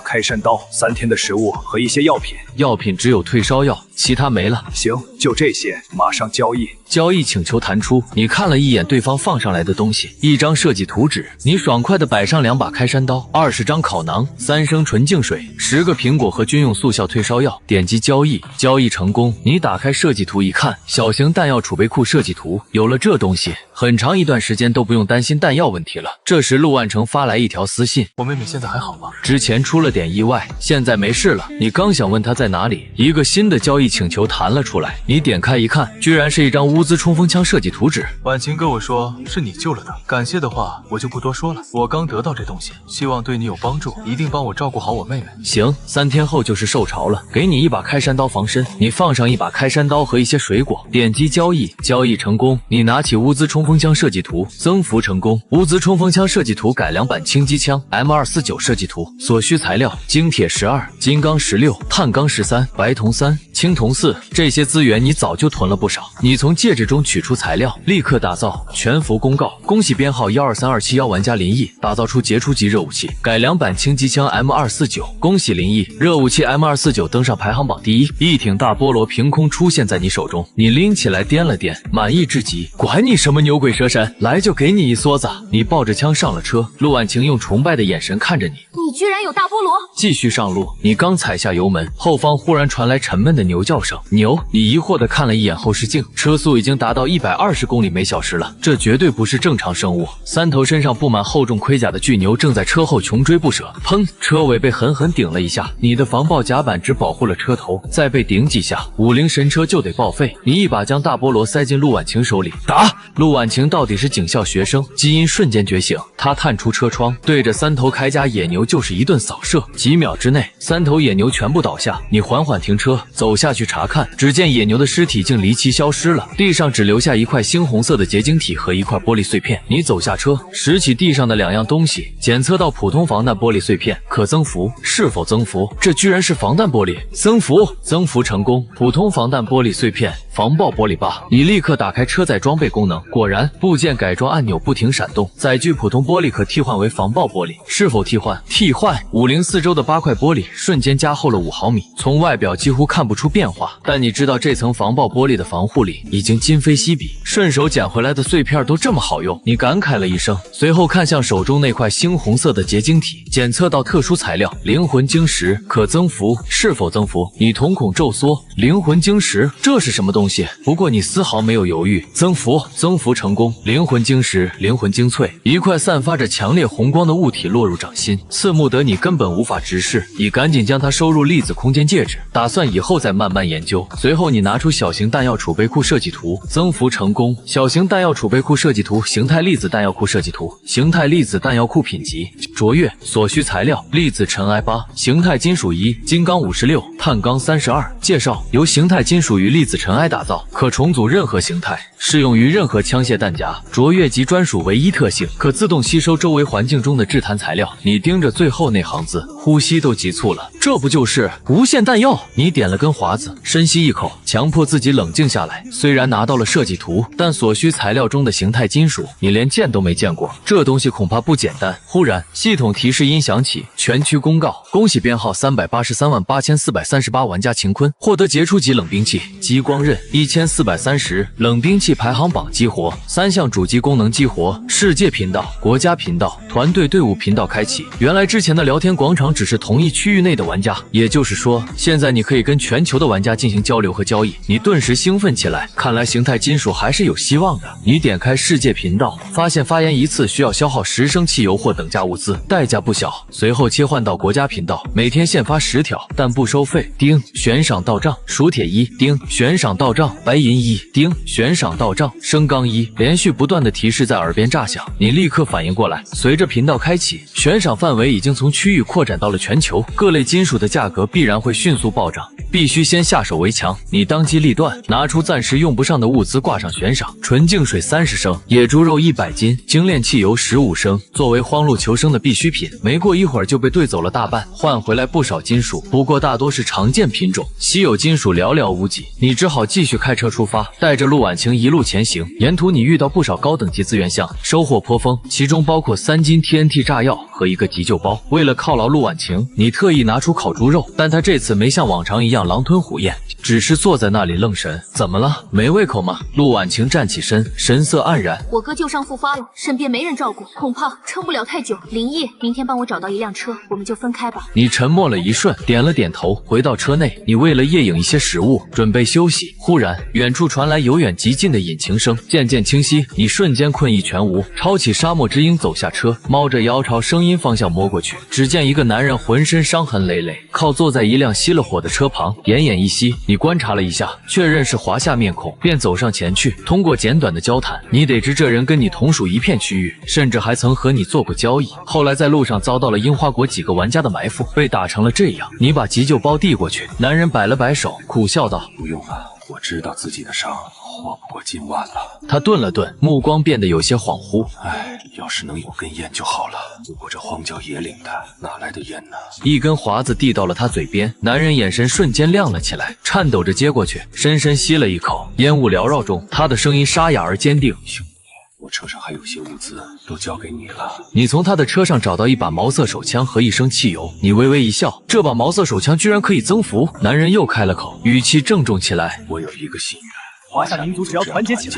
开山刀，3天的食物和一些药品。药品只有退烧药，其他没了。行，就这些，马上交易。交易请求弹出，你看了一眼对方放上来的东西，一张设计图纸，你爽快地摆上2把开山刀，20张烤馕，3升纯净水，10个苹果和军用速效退烧药。点击交易，交易成功。你打开设计图一看，小型弹药储备库设计图，有了这东西，很长一段时间都不用担心弹药问题了。这时陆万成发来一条私信：我妹妹现在还好吗？之前出了点意外，现在没事了。你刚想问她在哪里，一个新的交易请求弹了出来，你点开一看，居然是一张乌兹冲锋枪设计图纸。婉晴跟我说是你救了她，感谢的话我就不多说了。我刚得到这东西，希望对你有帮助，一定帮我照顾好我妹妹。行，3天后就是受潮了，给你一把开山刀防身，你放上一把开山刀和一些水果，点击交易，交易成功，你拿起乌兹冲锋枪设计图，增幅成功。乌兹冲锋枪设计图改良版轻机枪 M249 设计图，所需材料：精铁12、金刚16、碳钢13、白铜3、青铜4。这些资源你早就囤了不少，你从戒指中取出材料，立刻打造。全服公告：恭喜编号123271玩家林毅打造出杰出级热武器改良版轻机枪 M249。恭喜林毅，热武器 M249登上排行榜第1，一挺大菠萝凭空出现在你手中，你拎起来掂了掂，满意至极。管你什么牛鬼蛇神，来就给你一梭子。你抱着枪上了车，陆婉晴用崇拜的眼神看着你。你居然有大菠萝！继续上路，你刚踩下油门，后方忽然传来沉闷的牛叫声。牛！你疑惑地看了一眼后视镜，车速已经达到120公里每小时了，这绝对不是正常生物。3头身上布满厚重盔甲的巨牛正在车后穷追不舍。砰！车尾被狠狠顶了一下，你的防爆甲板只保护了车头，再被顶几下，50神车就得报废。你一把将大菠萝塞进陆婉晴手里，打！陆婉晴到底是警校学生，基因瞬间觉醒，她探出车窗，对着3头铠甲野牛就是一顿扫射。几秒之内，3头野牛全部倒下。你缓缓停车，走下去查看，只见野牛的尸体竟离奇消失了，地上只留下一块猩红色的结晶体和一块玻璃碎片。你走下车，拾起地上的2样东西，检测到普通防弹玻璃碎片，可增幅，是否增幅？这居然是防弹玻璃，增幅，增幅成功，普通防弹玻璃碎片。防爆玻璃吧，你立刻打开车载装备功能，果然部件改装按钮不停闪动，载具普通玻璃可替换为防爆玻璃，是否替换？替换。504周的8块玻璃瞬间加厚了5毫米，从外表几乎看不出变化，但你知道这层防爆玻璃的防护力已经今非昔比，顺手捡回来的碎片都这么好用，你感慨了一声，随后看向手中那块猩红色的结晶体，检测到特殊材料灵魂晶石，可增幅，是否增幅？你瞳孔骤缩，灵魂晶石，这是什么东西？不过你丝毫没有犹豫，增幅，增幅成功，灵魂晶石，灵魂精粹，一块散发着强烈红光的物体落入掌心，刺目得你根本无法直视，你赶紧将它收入粒子空间戒指，打算以后再慢慢研究。随后你拿出小型弹药储备库设计图，增幅成功，小型弹药储备库设计图，形态粒子弹药库设计图，形态粒子弹药库品级卓越，所需材料粒子尘埃8，形态金属1，金刚56，碳钢32。介绍：由形态金属与粒子尘埃打造，可重组任何形态，适用于任何枪械弹夹，卓越及专属唯一特性，可自动吸收周围环境中的制弹材料。你盯着最后那行字，呼吸都急促了，这不就是无限弹药？你点了根华子，深吸一口，强迫自己冷静下来。虽然拿到了设计图，但所需材料中的形态金属，你连见都没见过，这东西恐怕不简单。忽然，系统提示音响起，全区公告：恭喜编号3838438玩家秦坤获得杰出级冷兵器激光刃1430，冷兵器排行榜激活，3项主机功能激活，世界频道、国家频道、团队队伍频道开启。原来之前的聊天广场只是同一区域内的玩家，也就是说，现在你可以跟全球的玩家进行交流和交易。你顿时兴奋起来，看来形态金属还是有希望的。你点开世界频道，发现发言一次需要消耗10升汽油或等价物资，代价不小。随后切换到国家频道，每天限发10条，但不收费。丁，悬赏到账，熟铁1，丁，悬赏到账，白银1，丁，悬赏到账，升钢1。连续不断的提示在耳边炸响，你立刻反应过来，随着频道开启，悬赏范围已经从区域扩展到了全球，各类金属的价格必然会迅速暴涨，必须先下手为强。你当机立断，拿出暂时用不上的物资挂上悬赏，纯净水30升，野猪肉100斤，精炼汽油15升，作为荒路求生的必需品。没过一会儿就被兑走了大半，换回来不少金属，不过大多是常见品种，稀有金属寥寥无几。你只好继续开车出发，带着陆婉晴一路前行。沿途你遇到不少高等级资源项，收获颇丰，其中包括3斤 TNT 炸药和一个急救包。为了犒劳陆婉晴，你特意拿出烤猪肉，但她这次没像往常一样狼吞虎咽，只是坐在那里愣神。怎么了？没胃口吗？陆婉晴站起身，神色黯然。我哥旧伤复发了，身边没人照顾，恐怕撑不了太久。林毅，明天帮我找到一辆车，我们就分开吧。你沉默了一瞬，点了点头。回到车内，你为了夜影一些食物，准备休息。忽然，远处传来由远及近的引擎声，渐渐清晰。你瞬间困意全无，抄起沙漠之鹰走下车，猫着腰朝声音音方向摸过去，只见一个男人浑身伤痕累累，靠坐在一辆熄了火的车旁，奄奄一息。你观察了一下，确认是华夏面孔，便走上前去。通过简短的交谈，你得知这人跟你同属一片区域，甚至还曾和你做过交易。后来在路上遭到了樱花国几个玩家的埋伏，被打成了这样。你把急救包递过去，男人摆了摆手，苦笑道：“不用了，我知道自己的伤活不过今晚了。”他顿了顿，目光变得有些恍惚。哎，要是能有根烟就好了。不过这荒郊野岭的，哪来的烟呢？一根华子递到了他嘴边，男人眼神瞬间亮了起来，颤抖着接过去，深深吸了一口，烟雾缭绕中，他的声音沙哑而坚定：“兄弟，我车上还有些物资，都交给你了。”你从他的车上找到一把毛瑟手枪和一升汽油，你微微一笑，这把毛瑟手枪居然可以增幅。男人又开了口，语气郑重起来：“我有一个心愿。华夏民族只要团结起来，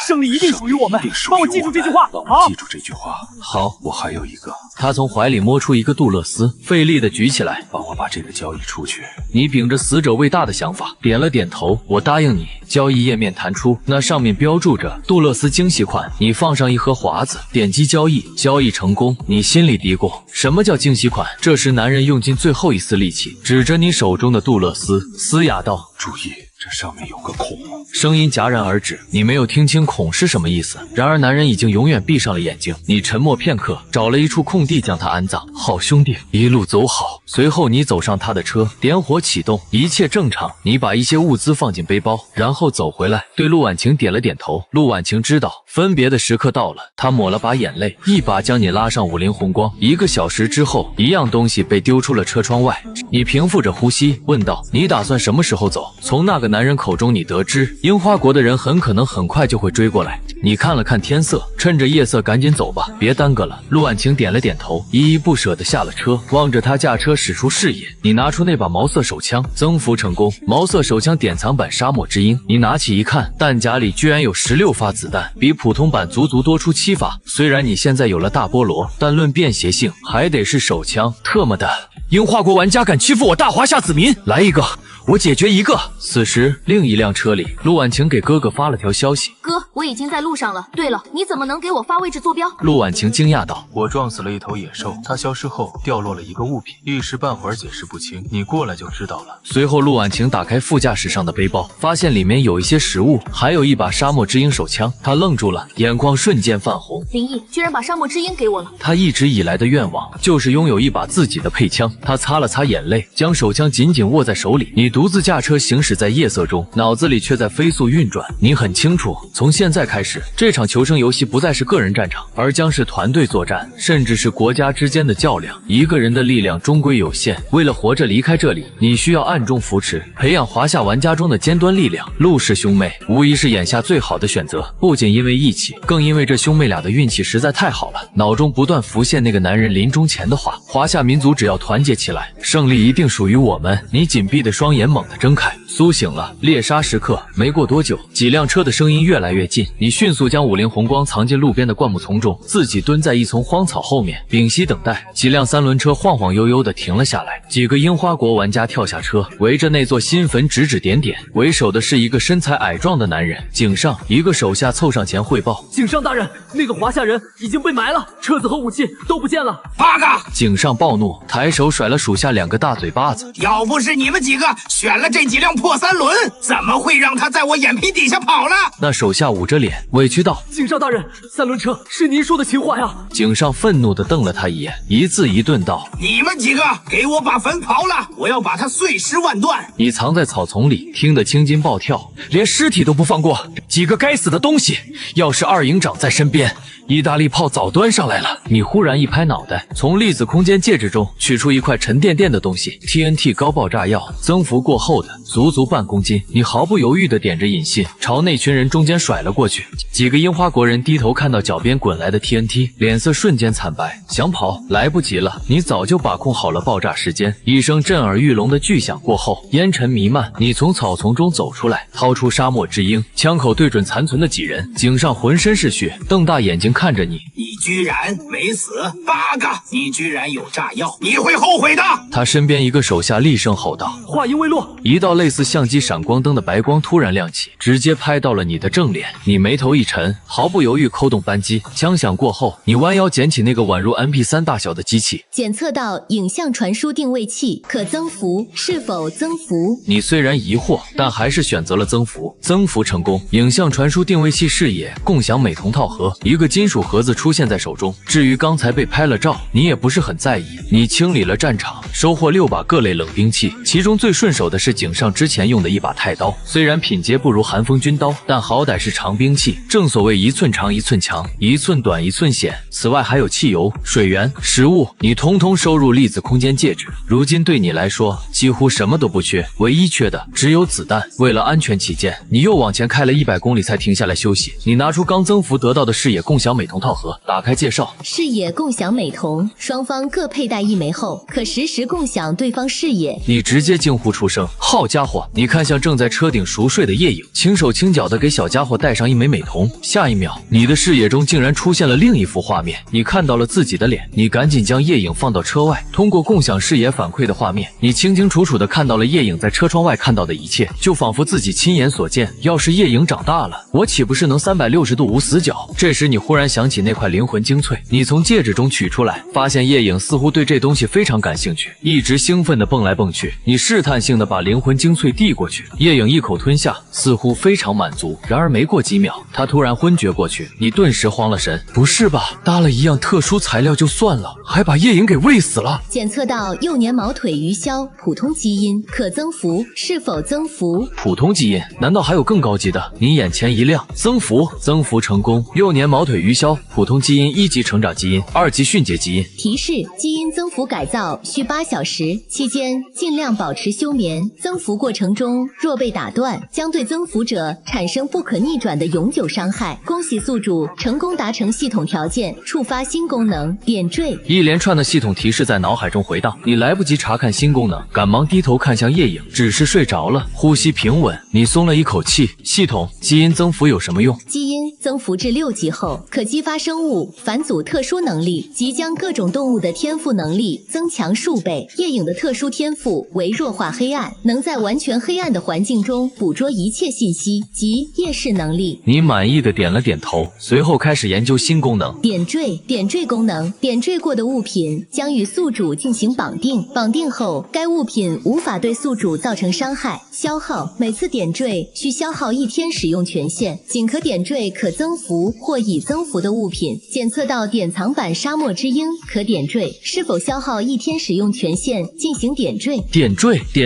胜利一定属于我们。帮我记住这句话。好，记住这句话。好，我还有一个。”他从怀里摸出一个杜勒斯，费力地举起来，帮我把这个交易出去。你秉着死者为大的想法，点了点头，我答应你。交易页面弹出，那上面标注着杜勒斯精细款。你放上一盒华子，点击交易，交易成功。你心里嘀咕：什么叫精细款？这时男人用尽最后一丝力气，指着你手中的杜勒斯，嘶哑道：“注意，这上面有个孔。”声音戛然而止，你没有听清孔是什么意思。然而男人已经永远闭上了眼睛。你沉默片刻，找了一处空地将他安葬。好兄弟，一路走好。随后你走上他的车，点火启动，一切正常。你把一些物资放进背包，然后走回来，对陆婉晴点了点头。陆婉晴知道分别的时刻到了，她抹了把眼泪，一把将你拉上武林红光。1个小时之后，一样东西被丢出了车窗外。你平复着呼吸，问道：“你打算什么时候走？”从那个男人口中你得知，樱花国的人很可能很快就会追过来。你看了看天色，趁着夜色赶紧走吧，别耽搁了。陆婉晴点了点头，依依不舍地下了车，望着他驾车驶出视野。你拿出那把毛瑟手枪，增幅成功。毛瑟手枪典藏版沙漠之鹰，你拿起一看，弹夹里居然有16发子弹，比普通版足足多出7发。虽然你现在有了大菠萝，但论便携性，还得是手枪。特么的，樱花国玩家敢欺负我大华夏子民，来一个！我解决一个。此时，另一辆车里，陆婉晴给哥哥发了条消息：“哥，我已经在路上了。对了，你怎么能给我发位置坐标？”陆婉晴惊讶道：“我撞死了一头野兽，它消失后掉落了一个物品，一时半会儿解释不清，你过来就知道了。”随后，陆婉晴打开副驾驶上的背包，发现里面有一些食物，还有一把沙漠之鹰手枪。她愣住了，眼眶瞬间泛红。林毅居然把沙漠之鹰给我了。她一直以来的愿望就是拥有一把自己的配枪。她擦了擦眼泪，将手枪紧紧握在手里。你独自驾车行驶在夜色中，脑子里却在飞速运转。你很清楚，从现在开始，这场求生游戏不再是个人战场，而将是团队作战，甚至是国家之间的较量。一个人的力量终归有限，为了活着离开这里，你需要暗中扶持，培养华夏玩家中的尖端力量。陆氏兄妹无疑是眼下最好的选择，不仅因为义气，更因为这兄妹俩的运气实在太好了。脑中不断浮现那个男人临终前的话：华夏民族只要团结起来，胜利一定属于我们。你紧闭的双眼猛地睁开，苏醒了。猎杀时刻没过多久，几辆车的声音越来越近，你迅速将武林红光藏进路边的灌木丛中，自己蹲在一丛荒草后面屏息等待。几辆3轮车晃晃悠悠地停了下来，几个樱花国玩家跳下车，围着那座新坟指指点点。为首的是一个身材矮壮的男人井上，一个手下凑上前汇报：井上大人，那个华夏人已经被埋了，车子和武器都不见了。八个！井上暴怒，抬手甩了属下2个大嘴巴子。要不是你们几个选了这几辆破3轮，怎么会让他在我眼皮底下跑了？那手下捂着脸委屈道：井上大人，3轮车是您说的情话呀！井上愤怒地瞪了他一眼，一字一顿道：你们几个给我把坟刨了，我要把它碎尸万段！你藏在草丛里，听得青筋暴跳，连尸体都不放过，几个该死的东西！要是2营长在身边，意大利炮早端上来了。你忽然一拍脑袋，从粒子空间戒指中取出一块沉甸甸的东西 ，TNT 高爆炸药，增幅过后的，足足半公斤。你毫不犹豫地点着引信，朝那群人中间甩了过去。几个樱花国人低头看到脚边滚来的 TNT， 脸色瞬间惨白，想跑来不及了。你早就把控好了爆炸时间。一声震耳欲聋的巨响过后，烟尘弥漫。你从草丛中走出来，掏出沙漠之鹰，枪口对准残存的几人。井上浑身是血，瞪大眼睛看着你。你居然没死，8个！你居然有炸药，你会后悔的！他身边一个手下厉声吼道。话音未落，一道类似相机闪光灯的白光突然亮起，直接拍到了你的正脸。你眉头一沉，毫不犹豫扣动扳机。枪响过后，你弯腰捡起那个宛如 MP3 大小的机器，检测到影像传输定位器，可增幅，是否增幅？你虽然疑惑，但还是选择了增幅。增幅成功，影像传输定位器视野共享美瞳套盒，一个金属盒子出现在手中。至于刚才被拍了照，你也不是很在意。你清理了战场，收获6把各类冷兵器，其中最顺手的是井上之前用的一把太刀，虽然品阶不如寒风军刀，但好歹是长兵器。正所谓1寸长1寸强，1寸短1寸险。此外还有汽油、水源、食物，你通通收入粒子空间戒指。如今对你来说几乎什么都不缺，唯一缺的只有子弹。为了安全起见，你又往前开了100公里才停下来休息。你拿出刚增幅得到的视野共享美瞳套盒，打开介绍。视野共享美瞳，双方各佩戴1枚后，可实时共享对方视野。你直接惊呼出声，好家伙！你看向正在车顶熟睡的夜影，轻手轻脚的给小家伙戴上1枚美瞳。下一秒，你的视野中竟然出现了另一幅画面，你看到了自己的脸。你赶紧将夜影放到车外，通过共享视野反馈的画面，你清清楚楚的看到了夜影在车窗外看到的一切，就仿佛自己亲眼所见。要是夜影长大了，我岂不是能360度无死角？这时你忽然想起那块灵魂精粹，你从戒指中取出来，发现夜影似乎对这东西非常感兴趣，一直兴奋的蹦来蹦去。你试探性的把灵魂精粹递过去，夜影一口吞下，似乎非常满足。然而没过几秒，他突然昏厥过去，你顿时慌了神。不是吧，搭了一样特殊材料就算了，还把夜影给喂死了。检测到幼年毛腿鱼鸮普通基因，可增幅，是否增幅？普通基因？难道还有更高级的？你眼前一亮，增幅，增幅成功。幼年毛腿鱼鸮普通基因1级成长基因，2级迅捷基因。提示：基因增幅改造需8小时，期间尽量保持休眠。增幅过程中若被打断，将对增幅者产生不可逆转的永久伤害。恭喜宿主成功达成系统条件，触发新功能点缀。一连串的系统提示在脑海中回荡，你来不及查看新功能，赶忙低头看向夜影，只是睡着了，呼吸平稳，你松了一口气。系统，基因增幅有什么用？基因增幅至6级后，可激发生物返祖特殊能力，即将各种动物的天赋能力增强数倍。夜影的特殊天赋为弱化黑暗，能在完全黑暗的环境中捕捉一切信息，即夜视能力。你满意的点了点头，随后开始研究新功能。点缀，点缀功能，点缀过的物品将与宿主进行绑定，绑定后该物品无法对宿主造成伤害。消耗，每次点缀需消耗1天使用权限，仅可点缀可增幅或已增幅的物品。检测到典藏版沙漠之鹰可点缀，是否消耗1天使用权限进行点缀？点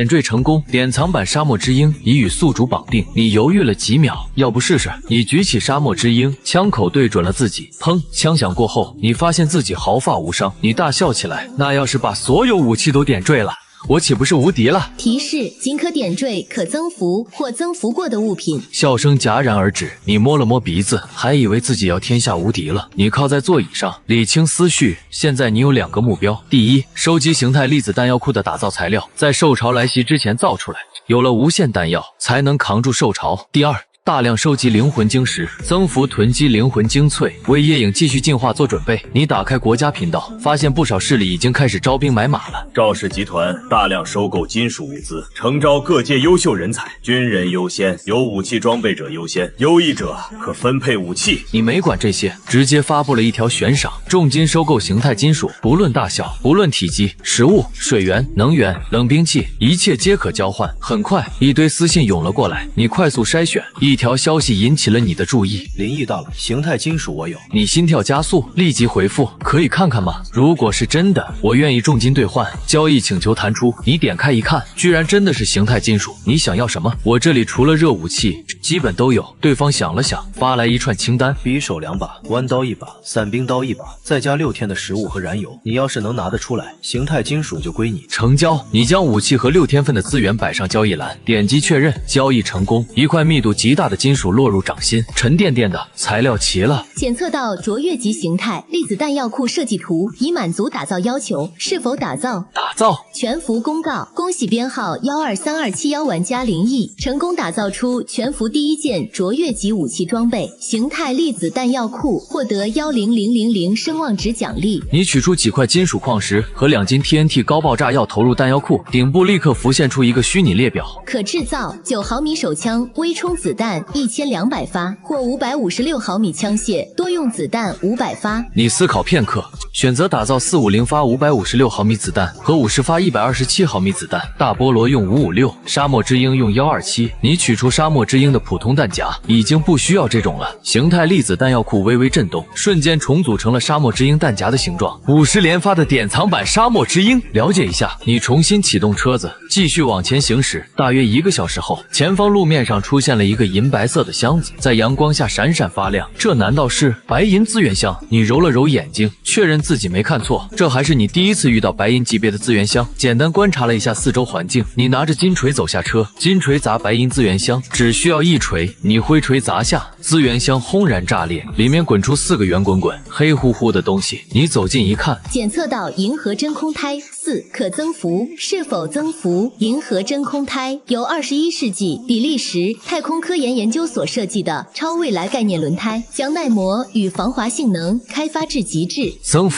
缀成功，典藏版沙漠之鹰已与宿主绑定。你犹豫了几秒，要不试试？你举起沙漠之鹰，枪口对准了自己，砰！枪响过后，你发现自己毫发无伤，你大笑起来。那要是把所有武器都点缀了，我岂不是无敌了？提示：仅可点缀可增幅或增幅过的物品。笑声戛然而止，你摸了摸鼻子，还以为自己要天下无敌了。你靠在座椅上，理清思绪。现在你有2个目标：第一，收集形态粒子弹药库的打造材料，在兽潮来袭之前造出来，有了无限弹药，才能扛住兽潮。第二，大量收集灵魂晶石，增幅囤积灵魂精粹，为夜影继续进化做准备。你打开国家频道，发现不少势力已经开始招兵买马了。赵氏集团大量收购金属物资，诚招各界优秀人才，军人优先，有武器装备者优先，优异者可分配武器。你没管这些，直接发布了一条悬赏，重金收购形态金属，不论大小，不论体积，食物、水源、能源、冷兵器，一切皆可交换。很快，一堆私信涌了过来，你快速筛选。一条消息引起了你的注意，林毅到了，形态金属我有。你心跳加速，立即回复，可以看看吗？如果是真的，我愿意重金兑换。交易请求弹出，你点开一看，居然真的是形态金属。你想要什么？我这里除了热武器，基本都有。对方想了想，发来一串清单：匕首2把，弯刀1把，伞兵刀1把，再加6天的食物和燃油。你要是能拿得出来，形态金属就归你。成交。你将武器和6天份的资源摆上交易栏，点击确认，交易成功。一块密度极大大的金属落入掌心，沉甸甸的，材料齐了。检测到卓越级形态粒子弹药库设计图，已满足打造要求，是否打造？打造。全服公告，恭喜编号123271玩家林毅成功打造出全服第一件卓越级武器装备形态粒子弹药库，获得10000声望值奖励。你取出几块金属矿石和2斤 TNT 高爆炸药投入弹药库，顶部立刻浮现出一个虚拟列表，可制造9毫米手枪微冲子弹1200发，或556毫米枪械多用子弹500发。你思考片刻，选择打造450发556毫米子弹和50发127毫米子弹。大菠萝用556，沙漠之鹰用127。你取出沙漠之鹰的普通弹夹，已经不需要这种了。形态粒子弹药库微微震动，瞬间重组成了沙漠之鹰弹夹的形状。50连发的典藏版沙漠之鹰。了解一下，你重新启动车子，继续往前行驶。大约1个小时后，前方路面上出现了一个银白色的箱子，在阳光下闪闪发亮。这难道是白银资源箱？你揉了揉眼睛，确认自己没看错，这还是你第一次遇到白银级别的资源箱。简单观察了一下四周环境，你拿着金锤走下车，金锤砸白银资源箱，只需要一锤，你挥锤砸下，资源箱轰然炸裂，里面滚出4个圆滚滚、黑乎乎的东西。你走近一看，检测到银河真空胎4可增幅，是否增幅？银河真空胎由21世纪比利时太空科研研究所设计的超未来概念轮胎，将耐磨与防滑性能开发至极致。增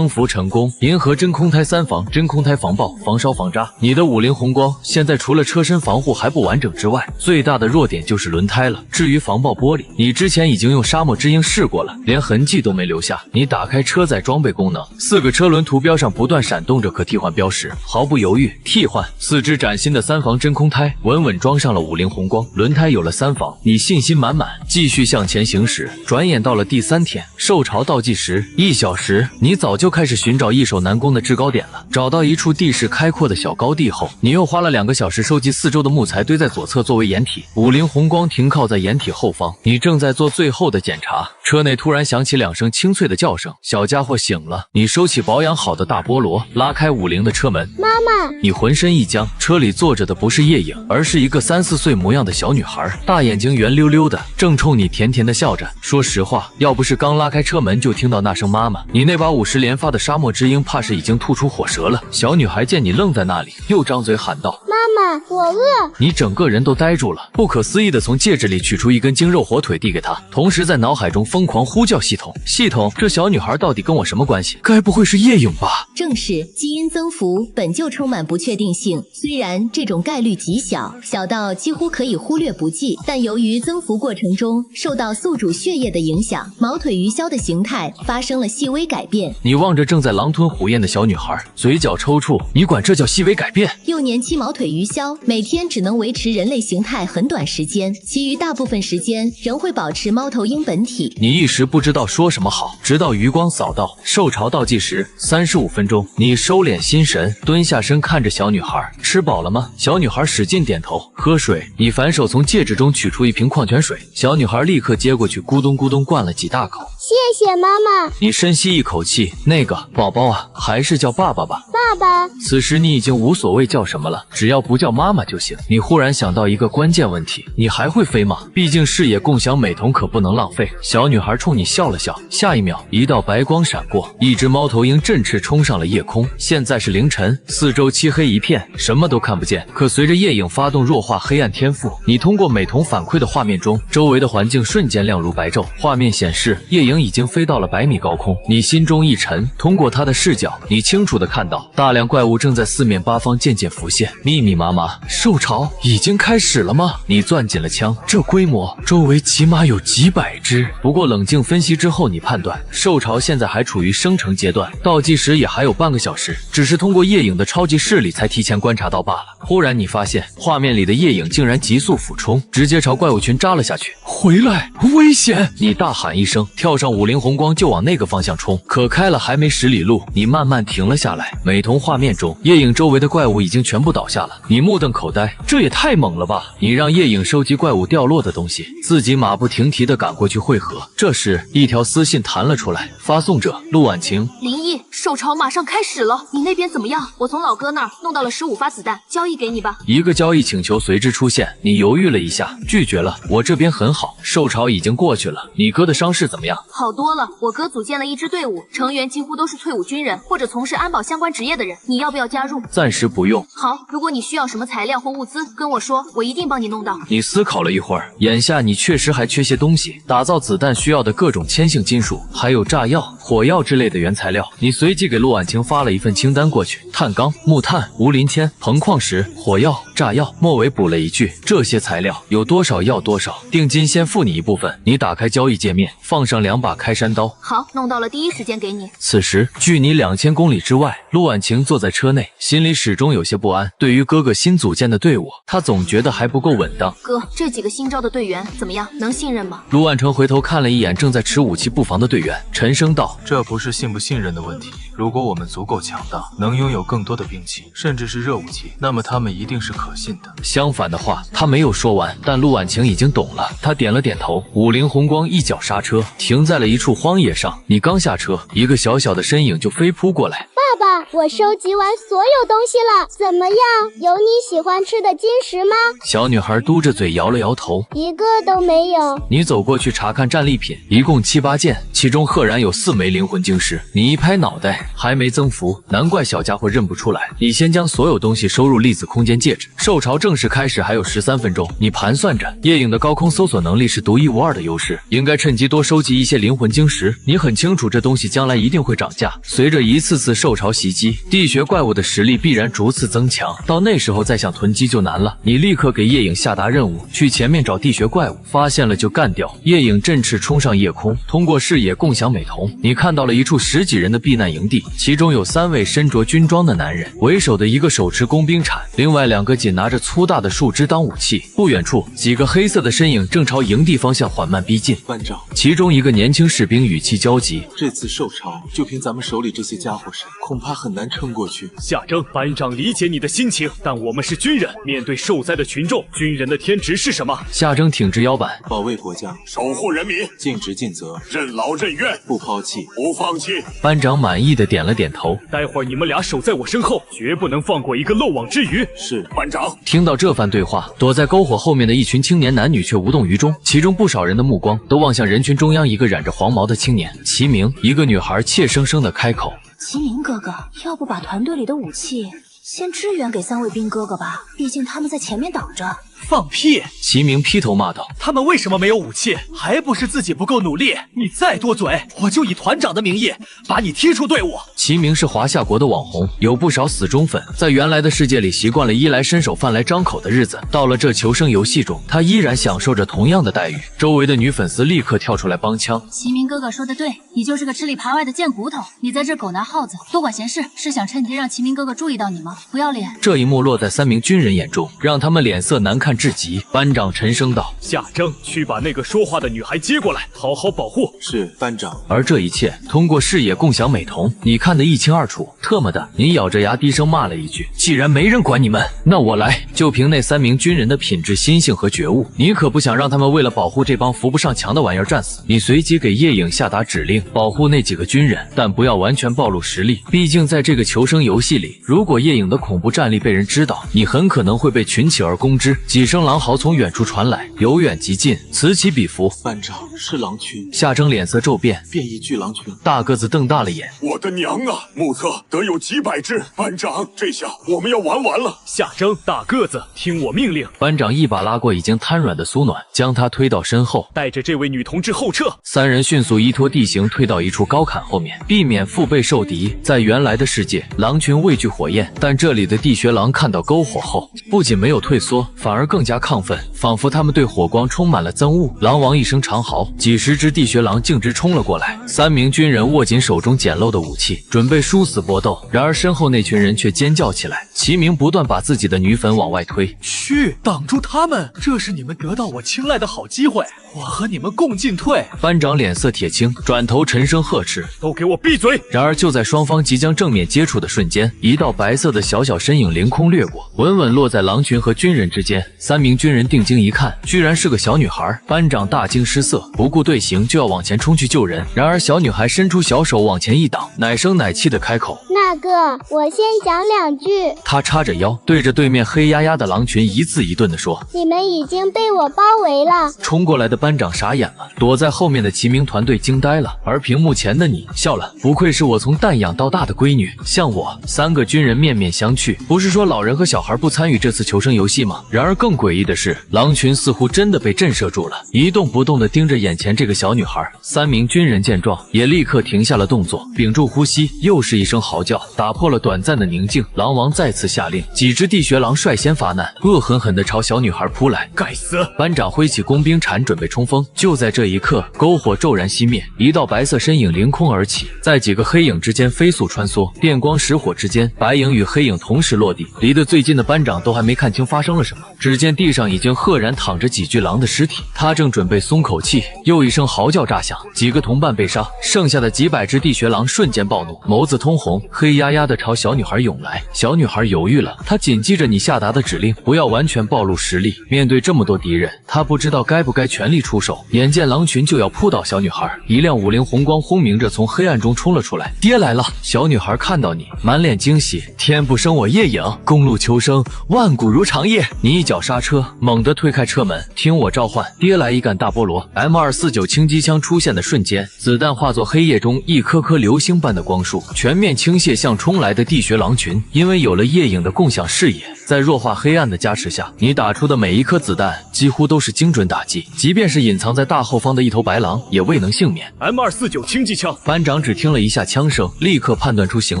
幅成功。银河真空胎3防，真空胎防爆、防烧、防扎。你的50红光现在除了车身防护还不完整之外，最大的弱点就是轮胎了。至于防爆玻璃，你之前已经用沙漠之鹰试过了，连痕迹都没留下。你打开车载装备功能，4个车轮图标上不断闪动着可替换标识，毫不犹豫替换。4只崭新的3防真空胎稳稳装上了50红光，轮胎有了3防，你信心满满，继续向前行驶。转眼到了第3天，受潮倒计时1小时，你早就开始寻找易守难攻的制高点了。找到一处地势开阔的小高地后，你又花了2个小时收集4周的木材堆在左侧作为掩体。50红光停靠在掩体后方，你正在做最后的检查，车内突然响起2声清脆的叫声，小家伙醒了。你收起保养好的大菠萝，拉开50的车门。妈妈，你浑身一僵，车里坐着的不是夜影，而是一个3、4岁模样的小女孩，大眼睛圆溜溜的，正冲你甜甜的笑着。说实话，要不是刚拉开车门就听到那声妈妈，你那把50连发的沙漠之鹰怕是已经吐出火舌了。小女孩见你愣在那里，又张嘴喊道：妈妈，我饿。你整个人都呆住了，不可思议的从戒指里取出一根精肉火腿递给她，同时在脑海中疯狂呼叫系统，系统，这小女孩到底跟我什么关系？该不会是夜影吧？正是，基因增幅本就充满不确定性，虽然这种概率极小，小到几乎可以忽略不计，但由于增幅过程中受到宿主血液的影响，毛腿鱼鸮的形态发生了细微改变。你望着正在狼吞虎咽的小女孩，嘴角抽搐，你管这叫细微改变？幼年期毛腿鱼鸮每天只能维持人类形态很短时间，其余大部分时间仍会保持猫头鹰本体。你一时不知道说什么好，直到余光扫到受潮倒计时35分钟，你收敛心神，蹲下身看着小女孩，吃饱了吗？小女孩使劲点头，喝水。你反手从戒指中取出一瓶矿泉水，小女孩立刻接过去，咕咚咕咚灌了几大口。谢谢妈妈。你深吸一口气，那个宝宝啊，还是叫爸爸吧。爸爸。此时你已经无所谓叫什么了，只要不叫妈妈就行。你忽然想到一个关键问题，你还会飞吗？毕竟视野共享美瞳可不能浪费。小女孩冲你笑了笑，下一秒一道白光闪过，一只猫头鹰振翅冲上了夜空。现在是凌晨，四周漆黑一片，什么都看不见。可随着夜影发动弱化黑暗天赋，你通过美瞳反馈的画面中，周围的环境瞬间亮如白昼。画面显示夜影已经飞到了100米高空，你心中一沉，通过他的视角，你清楚地看到大量怪物正在四面八方渐渐浮现，密密麻麻。受潮已经开始了吗？你攥紧了枪，这规模，周围起码有几百只。不过冷静分析之后，你判断受潮现在还处于生成阶段，倒计时也还有半个小时，只是通过夜影的超级视力才提前观察到罢了。忽然你发现画面里的夜影竟然急速俯冲，直接朝怪物群扎了下去。回来，危险！你大喊一声，跳上50红光就往那个方向冲。可开了还没10里路，你慢慢停了下来。美瞳画面中，夜影周围的怪物已经全部倒下了。你目瞪口呆，这也太猛了吧！你让夜影收集怪物掉落的东西，自己马不停蹄地赶过去汇合。这时，一条私信弹了出来，发送者陆婉晴。林毅，受潮马上开始了，你那边怎么样？我从老哥那儿弄到了15发子弹，交易给你吧。一个交易请求随之出现，你犹豫了一下，拒绝了。我这边很好，受潮已经过去了。你哥的伤势怎么样？好多了，我哥组建了一支队伍，成员几乎都是退伍军人或者从事安保相关职业的人。你要不要加入？暂时不用。好，如果你需要什么材料或物资，跟我说，我一定帮你弄到。你思考了一会儿，眼下你确实还缺些东西，打造子弹需要的各种铅性金属，还有炸药、火药之类的原材料。你随即给陆婉晴发了一份清单过去，碳钢、木炭、无磷铅、硼矿石、火药、炸药。末尾补了一句，这些材料有多少要多少，定金先付你一部分。你打开交易界面，放上2把开山刀。好，弄到了，第一时间给你。此时距你2000公里之外，陆婉晴坐在车内，心里始终有些不安。对于哥哥新组建的队伍，她总觉得还不够稳当。哥，这几个新招的队员怎么样？能信任吗？陆万成回头看了一眼正在持武器布防的队员，沉声道：这不是信不信任的问题，如果我们足够强大，能拥有更多的兵器，甚至是热武器，那么他们一定是可信的。相反的话他没有说完，但陆婉晴已经懂了。他点了点头，50红光一脚刹车，停在了一处荒野上。你刚下车，一个小小的身影就飞扑过来。爸爸，我收集完所有东西了，怎么样？有你喜欢吃的金石吗？小女孩嘟着嘴摇了摇头，一个都没有。你走过去查看战利品，一共7、8件，其中赫然有4枚灵魂晶石。你一拍脑袋，还没增幅，难怪小家伙认不出来。你先将所有东西收入粒子空间戒指。受潮正式开始还有13分钟，你盘算着夜影的高空搜索能力是独一无二的优势，应该趁机多收集一些灵魂晶石。你很清楚这东西将来一定会涨价，随着一次次受潮袭击，地穴怪物的实力必然逐次增强，到那时候再想囤积就难了。你立刻给夜影下达任务，去前面找地穴怪物，发现了就干掉。夜影振翅冲上夜空，通过视野共享美瞳，你看到了一处10几人的避难营地，其中有3位身着军装的男人，为首的一个手持工兵铲，另外2个仅拿着粗大的树枝当武器。不远处，几个黑色的身影正朝营地方向缓慢逼近。班长，其中一个年轻士兵语气焦急：这次受潮，就凭咱们手里这些家伙身，恐怕很难撑过去。夏征，班长理解你的心情，但我们是军人，面对受灾的群众，军人的天职是什么？夏征挺直腰板，保卫国家，守护人民，尽职尽责，任劳任怨，不抛弃，不放弃。班长满意的点了点头。待会儿你们俩守在我身后，绝不能放过一个漏网之鱼。是，班长。听到这番对话，躲在篝火后面的一群青年男女却无动于衷，其中不少人的目光都望向人群中央一个染着黄毛的青年齐明。一个女孩怯生生的开口：齐明哥哥，要不把团队里的武器先支援给3位兵哥哥吧，毕竟他们在前面挡着。放屁！齐明劈头骂道：他们为什么没有武器？还不是自己不够努力！你再多嘴，我就以团长的名义把你踢出队伍。齐明是华夏国的网红，有不少死忠粉，在原来的世界里习惯了衣来伸手饭来张口的日子，到了这求生游戏中，他依然享受着同样的待遇。周围的女粉丝立刻跳出来帮腔：齐明哥哥说的对，你就是个吃里扒外的贱骨头，你在这狗拿耗子，多管闲事，是想趁机让齐明哥哥注意到你吗？不要脸！这一幕落在3名军人眼中，让他们脸色难看至极。班长沉声道：夏征，去把那个说话的女孩接过来，好好保护。是，班长。而这一切通过视野共享美瞳，你看得一清二楚。特么的，你咬着牙低声骂了一句：既然没人管你们，那我来。就凭那3名军人的品质、心性和觉悟，你可不想让他们为了保护这帮扶不上墙的玩意儿战死。你随即给夜影下达指令，保护那几个军人，但不要完全暴露实力。毕竟在这个求生游戏里，如果夜影的恐怖战力被人知道，你很可能会被群起而攻之。几声狼嚎从远处传来，由远及近，此起彼伏。班长，是狼群。夏征脸色骤变，变异巨狼群。大个子瞪大了眼，我的娘啊！目测得有几百只。班长，这下我们要玩完了。夏征，大个子，听我命令。班长一把拉过已经瘫软的苏暖，将他推到身后，带着这位女同志后撤。3人迅速依托地形退到一处高坎后面，避免腹背受敌。在原来的世界，狼群畏惧火焰，但这里的地穴狼看到篝火后，不仅没有退缩，反而更加亢奋，仿佛他们对火光充满了憎恶。狼王一声长嚎，几十只地穴狼径直冲了过来。3名军人握紧手中简陋的武器，准备殊死搏斗。然而身后那群人却尖叫起来：齐明不断把自己的女粉往外推。去，挡住他们！这是你们得到我青睐的好机会，我和你们共进退。班长脸色铁青，转头沉声呵斥：“都给我闭嘴！”然而就在双方即将正面接触的瞬间，一道白色的小身影凌空掠过，稳稳落在狼群和军人之间。3名军人定睛一看，居然是个小女孩。班长大惊失色，不顾队形就要往前冲去救人。然而小女孩伸出小手往前一挡，奶声奶气的开口：“那个，我先讲2句。”她叉着腰，对着对面黑压压的狼群一字一顿地说：“你们已经被我包围了。”冲过来的班长傻眼了，躲在后面的齐明团队惊呆了，而屏幕前的你笑了，不愧是我从蛋养到大的闺女。像我，3个军人面面相觑，不是说老人和小孩不参与这次求生游戏吗？然而更诡异的是，狼群似乎真的被震慑住了，一动不动地盯着眼前这个小女孩。3名军人见状，也立刻停下了动作，屏住呼吸，又是一声嚎叫，打破了短暂的宁静。狼王再次下令，几只地穴狼率先发难，恶狠狠地朝小女孩扑来。该死！班长挥起工兵铲准备冲锋，就在这一刻，篝火骤然熄灭，一道白色身影凌空而起，在几个黑影之间飞速穿梭，电光石火之间，白影与黑影同时落地。离得最近的班长都还没看清发生了什么，只见地上已经赫然躺着几具狼的尸体，他正准备松口气，又一声嚎叫炸响，几个同伴被杀，剩下的几百只地穴狼瞬间暴怒，眸子通红，黑压压的朝小女孩涌来。小女孩犹豫了，她谨记着你下达的指令，不要完全暴露实力。面对这么多敌人，她不知道该不该全力出手。眼见狼群就要扑倒小女孩，一辆50红光轰鸣着从黑暗中冲了出来。爹来了！小女孩看到你，满脸惊喜。天不生我夜影，公路求生，万古如长夜。你一脚刹车，猛地推开车门，听我召唤，爹来一杆大菠萝。M249轻机枪出现的瞬间，子弹化作黑夜中一颗颗流星般的光束，全面倾泻向冲来的地穴狼群。因为有了夜影的共享视野，在弱化黑暗的加持下，你打出的每一颗子弹几乎都是精准打击，即便是隐藏在大后方的一头白狼也未能幸免。M249轻机枪，班长只听了一下枪声，立刻判断出型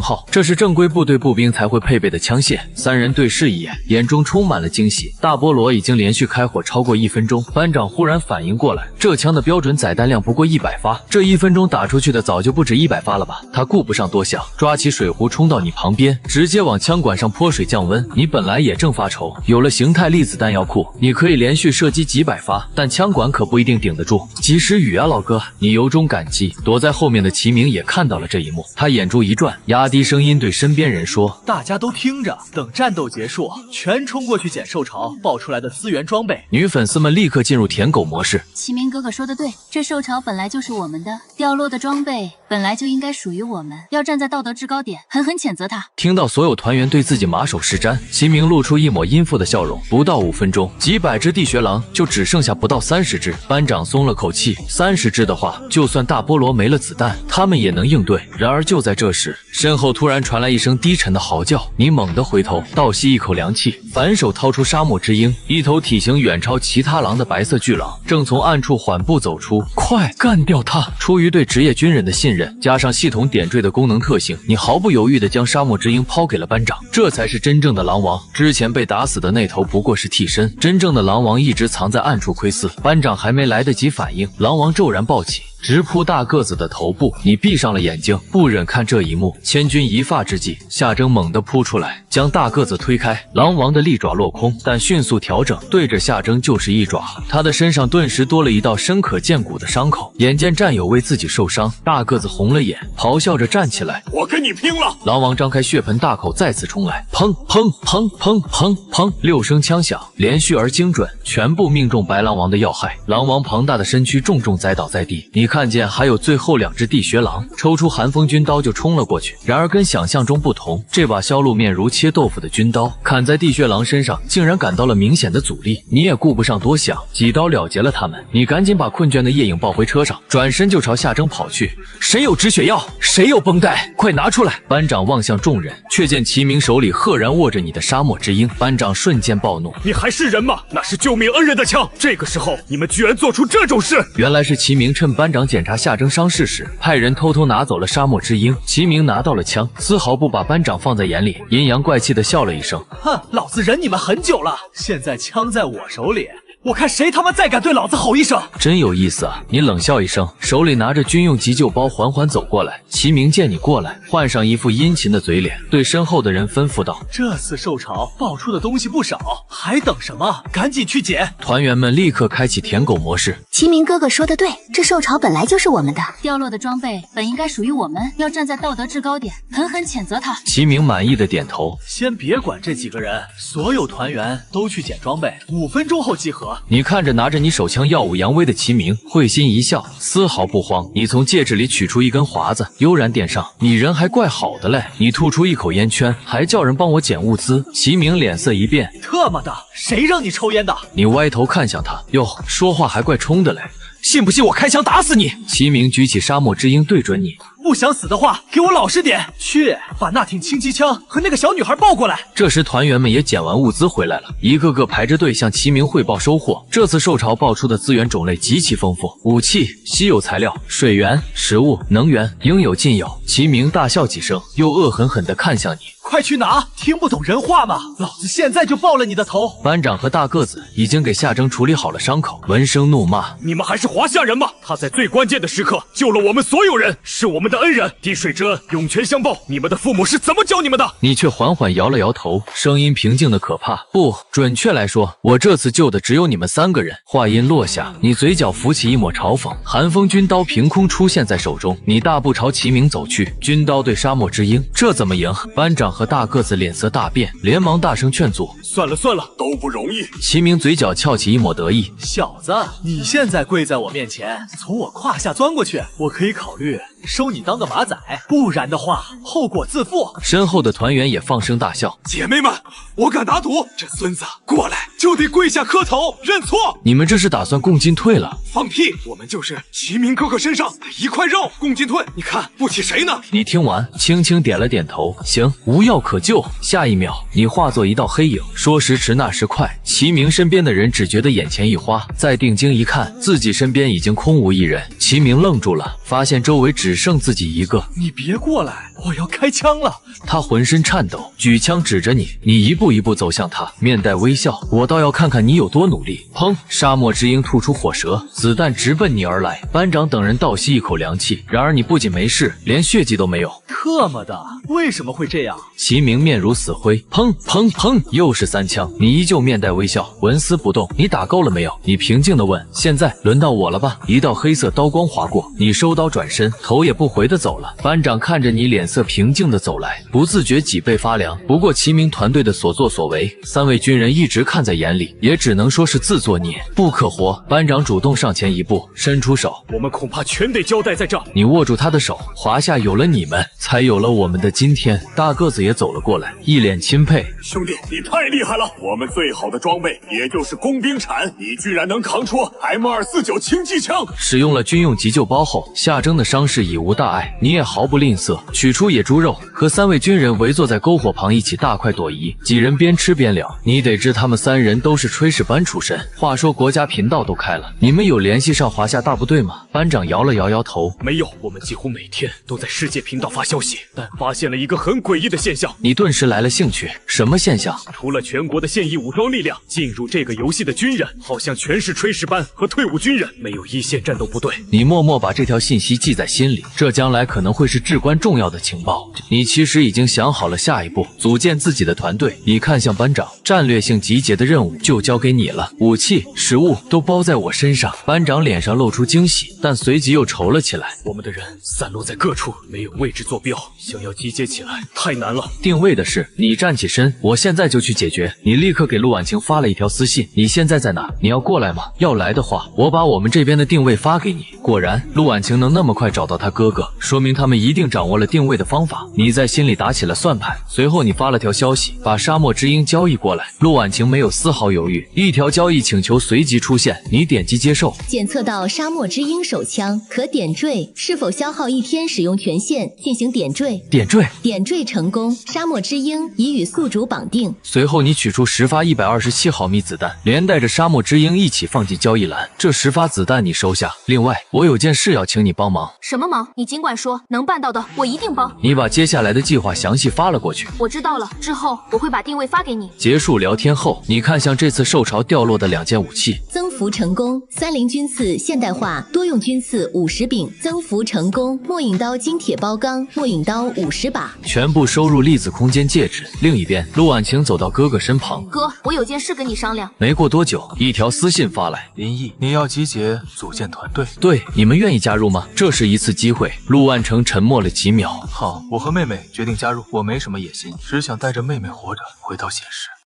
号，这是正规部队步兵才会配备的枪械。3人对视一眼，眼中充满了惊喜。大菠萝已经连续开火超过1分钟，班长忽然反应过来，这枪的标准载弹量不过100发，这1分钟打出去的早就不止100发了吧？他顾不上多想，抓起水壶冲到你旁边，直接往枪管上泼水降温。你本来也正发愁，有了形态粒子弹药库，你可以连续射击几百发，但枪管可不一定顶得住。及时雨啊，老哥！你由衷感激。躲在后面的齐明也看到了这一幕，他眼珠一转，压低声音对身边人说：“大家都听着，等战斗结束，全冲过去捡受潮爆出来的资源装备。”女粉丝们立刻进入舔狗模式。齐明哥哥说的对，这受潮本来就是我们的，掉落的装备本来就应该属于我们，要站在道德制高点，狠狠谴责他。听到所有团员对自己马首是瞻，齐明露出一抹阴妇的笑容。不到5分钟，几百只地穴狼就只剩下不到30只，班长松了口气，30只的话，就算大菠萝没了子弹，他们也能应对。然而就在这时，身后突然传来一声低沉的嚎叫，你猛地回头，倒吸一口凉气，反手掏出沙漠之鹰，一头体型远超其他狼的白色巨狼正从暗处缓步走出，快干掉他！出于对职业军人的信任，加上系统点缀的功能特性，你毫不犹豫地将沙漠之鹰抛给了班长。这才是真正的狼王，之前被打死的那头不过是替身，真正的狼王一直藏在暗处窥伺。班长还没来得及反应，狼王骤然暴起，直扑大个子的头部。你闭上了眼睛，不忍看这一幕。千钧一发之际，夏征猛地扑出来，将大个子推开。狼王的利爪落空，但迅速调整，对着夏征就是一爪。他的身上顿时多了一道深可见骨的伤口。眼见战友为自己受伤，大个子红了眼，咆哮着站起来：“我跟你拼了！”狼王张开血盆大口再次冲来，砰砰砰砰砰砰，6声枪响，连续而精准，全部命中白狼王的要害。狼王庞大的身躯重重栽倒在地。你看见还有最后2只地穴狼抽出寒风军刀就冲了过去。然而跟想象中不同，这把削路面如切豆腐的军刀砍在地穴狼身上，竟然感到了明显的阻力。你也顾不上多想，几刀了结了他们。你赶紧把困倦的夜影抱回车上，转身就朝夏征跑去。谁有止血药？谁有绷带？快拿出来！班长望向众人，却见齐明手里赫然握着你的沙漠之鹰。班长瞬间暴怒：“你还是人吗？那是救命恩人的枪！这个时候你们居然做出这种事！”原来是齐明趁班长检查夏征伤势时，派人偷偷拿走了沙漠之鹰。齐明拿到了枪，丝毫不把班长放在眼里，阴阳怪气的笑了一声：“哼，老子忍你们很久了，现在枪在我手里，我看谁他妈再敢对老子吼一声！真有意思啊！你冷笑一声，手里拿着军用急救包，缓缓走过来。齐明见你过来，换上一副殷勤的嘴脸，对身后的人吩咐道：“这次受潮爆出的东西不少，还等什么？赶紧去捡！”团员们立刻开启舔狗模式。齐明哥哥说的对，这受潮本来就是我们的，掉落的装备本应该属于我们，要站在道德制高点，狠狠谴责他。齐明满意的点头。先别管这几个人，所有团员都去捡装备，5分钟后集合。你看着拿着你手枪耀武扬威的齐明，会心一笑，丝毫不慌。你从戒指里取出一根华子，悠然点上。你人还怪好的嘞！你吐出一口烟圈，还叫人帮我捡物资。齐明脸色一变，特么的，谁让你抽烟的？你歪头看向他，哟，说话还怪冲的嘞。信不信我开枪打死你？齐明举起沙漠之鹰对准你。不想死的话，给我老实点，去把那挺轻机枪和那个小女孩抱过来。这时团员们也捡完物资回来了，一个个排着队向齐明汇报收获。这次受潮爆出的资源种类极其丰富，武器、稀有材料、水源、食物、能源，应有尽有。齐明大笑几声，又恶狠狠地看向你。快去拿！听不懂人话吗？老子现在就爆了你的头！班长和大个子已经给夏征处理好了伤口，闻声怒骂：“你们还是华夏人吗？他在最关键的时刻救了我们所有人，是我们的恩人，滴水之恩，涌泉相报。你们的父母是怎么教你们的？”你却缓缓摇了摇头，声音平静的可怕。不，准确来说，我这次救的只有你们3个人。话音落下，你嘴角浮起一抹嘲讽，寒风军刀凭空出现在手中，你大步朝齐明走去，军刀对沙漠之鹰，这怎么赢？班长和大个子脸色大变，连忙大声劝阻：“算了算了，都不容易。”齐明嘴角翘起一抹得意：“小子，你现在跪在我面前，从我胯下钻过去，我可以考虑收你当个马仔，不然的话，后果自负。”身后的团员也放声大笑：“姐妹们，我敢打赌，这孙子过来就得跪下磕头认错。你们这是打算共进退了？”“放屁！我们就是齐明哥哥身上的一块肉，共进退。你看不起谁呢？”你听完，轻轻点了点头：“行，无药可救。”下一秒，你化作一道黑影。说时迟，那时快，齐明身边的人只觉得眼前一花，再定睛一看，自己身边已经空无一人。齐明愣住了，发现周围只剩自己一个。“你别过来，我要开枪了！”他浑身颤抖，举枪指着你。你一步一步走向他，面带微笑：“我倒要看看你有多努力。”砰！沙漠之鹰吐出火舌，子弹直奔你而来。班长等人倒吸一口凉气，然而你不仅没事，连血迹都没有。特么的，为什么会这样？齐明面如死灰，砰砰砰，又是3枪。你依旧面带微笑，纹丝不动。你打够了没有？你平静地问。现在轮到我了吧？一道黑色刀光划过，你收刀转身，头也不回地走了。班长看着你脸色平静地走来，不自觉脊背发凉。不过齐明团队的所作所为，3位军人一直看在眼里，也只能说是自作孽不可活。班长主动上前一步，伸出手：“我们恐怕全得交代在这。”你握住他的手，华夏有了你们，才有了我们的今天。大个子也走了过来，一脸钦佩：“兄弟，你太厉害了！我们最好的装备也就是工兵铲，你居然能扛出 M249 轻机枪！”使用了军用急救包后，夏征的伤势已无大碍，你也毫不吝啬，取出野猪肉，和3位军人围坐在篝火旁一起大快朵颐。几人边吃边聊，你得知他们3人都是炊事班出身。话说国家频道都开了，你们有联系上华夏大部队吗？班长摇了摇头：“没有，我们几乎每天都在世界频道发消息，但发现了一个很诡异的现象。”你顿时来了兴趣，什么现象？除了全国的现役武装力量，进入这个游戏的军人好像全是炊事班和退伍军人，没有一线战斗部队。你默默把这条信息记在心里，这将来可能会是至关重要的情报。你其实已经想好了下一步，组建自己的团队。你看向班长，战略性集结的任务就交给你了，武器、食物都包在我身上。班长脸上露出惊喜，但随即又愁了起来。我们的人散落在各处，没有位置坐标，想要集结起来太难了。定位的事，你站起身，我现在就去解决。你立刻给陆婉晴发了一条私信：“你现在在哪？你要过来吗？要来的话，我把我们这边的定位发给你。”果然，陆婉晴能那么快找到他哥哥，说明他们一定掌握了定位的方法。你在心里打起了算盘。随后你发了条消息，把沙漠之鹰交易过来。陆婉晴没有丝毫犹豫，一条交易请求随即出现，你点击接受。检测到沙漠之鹰手枪可点缀，是否消耗1天使用权限进行点缀？点缀成功，沙漠之鹰已与宿主绑定。随后你取出10发127毫米子弹，连带着沙漠之鹰一起放进交易栏。这10发子弹你收下。另外，我有件事要请你帮忙。什么忙？忙你尽管说，能办到的我一定帮。你把接下来的计划详细发了过去。我知道了，之后我会把定位发给你。结束聊天后，你看向这次受潮掉落的2件武器，增幅成功，30军刺现代化多用军刺50柄，增幅成功，末影刀金铁包钢，末影刀50把，全部收入粒子空间戒指。另一边，陆婉晴走到哥哥身旁，哥，我有件事跟你商量。没过多久，一条私信发来：林毅，你要集结组建团队。对，你们愿意加入吗？这是一次机会。陆万成沉默了几秒。好，我和妹妹决定加入。我没什么野心，只想带着妹妹活着回到现实。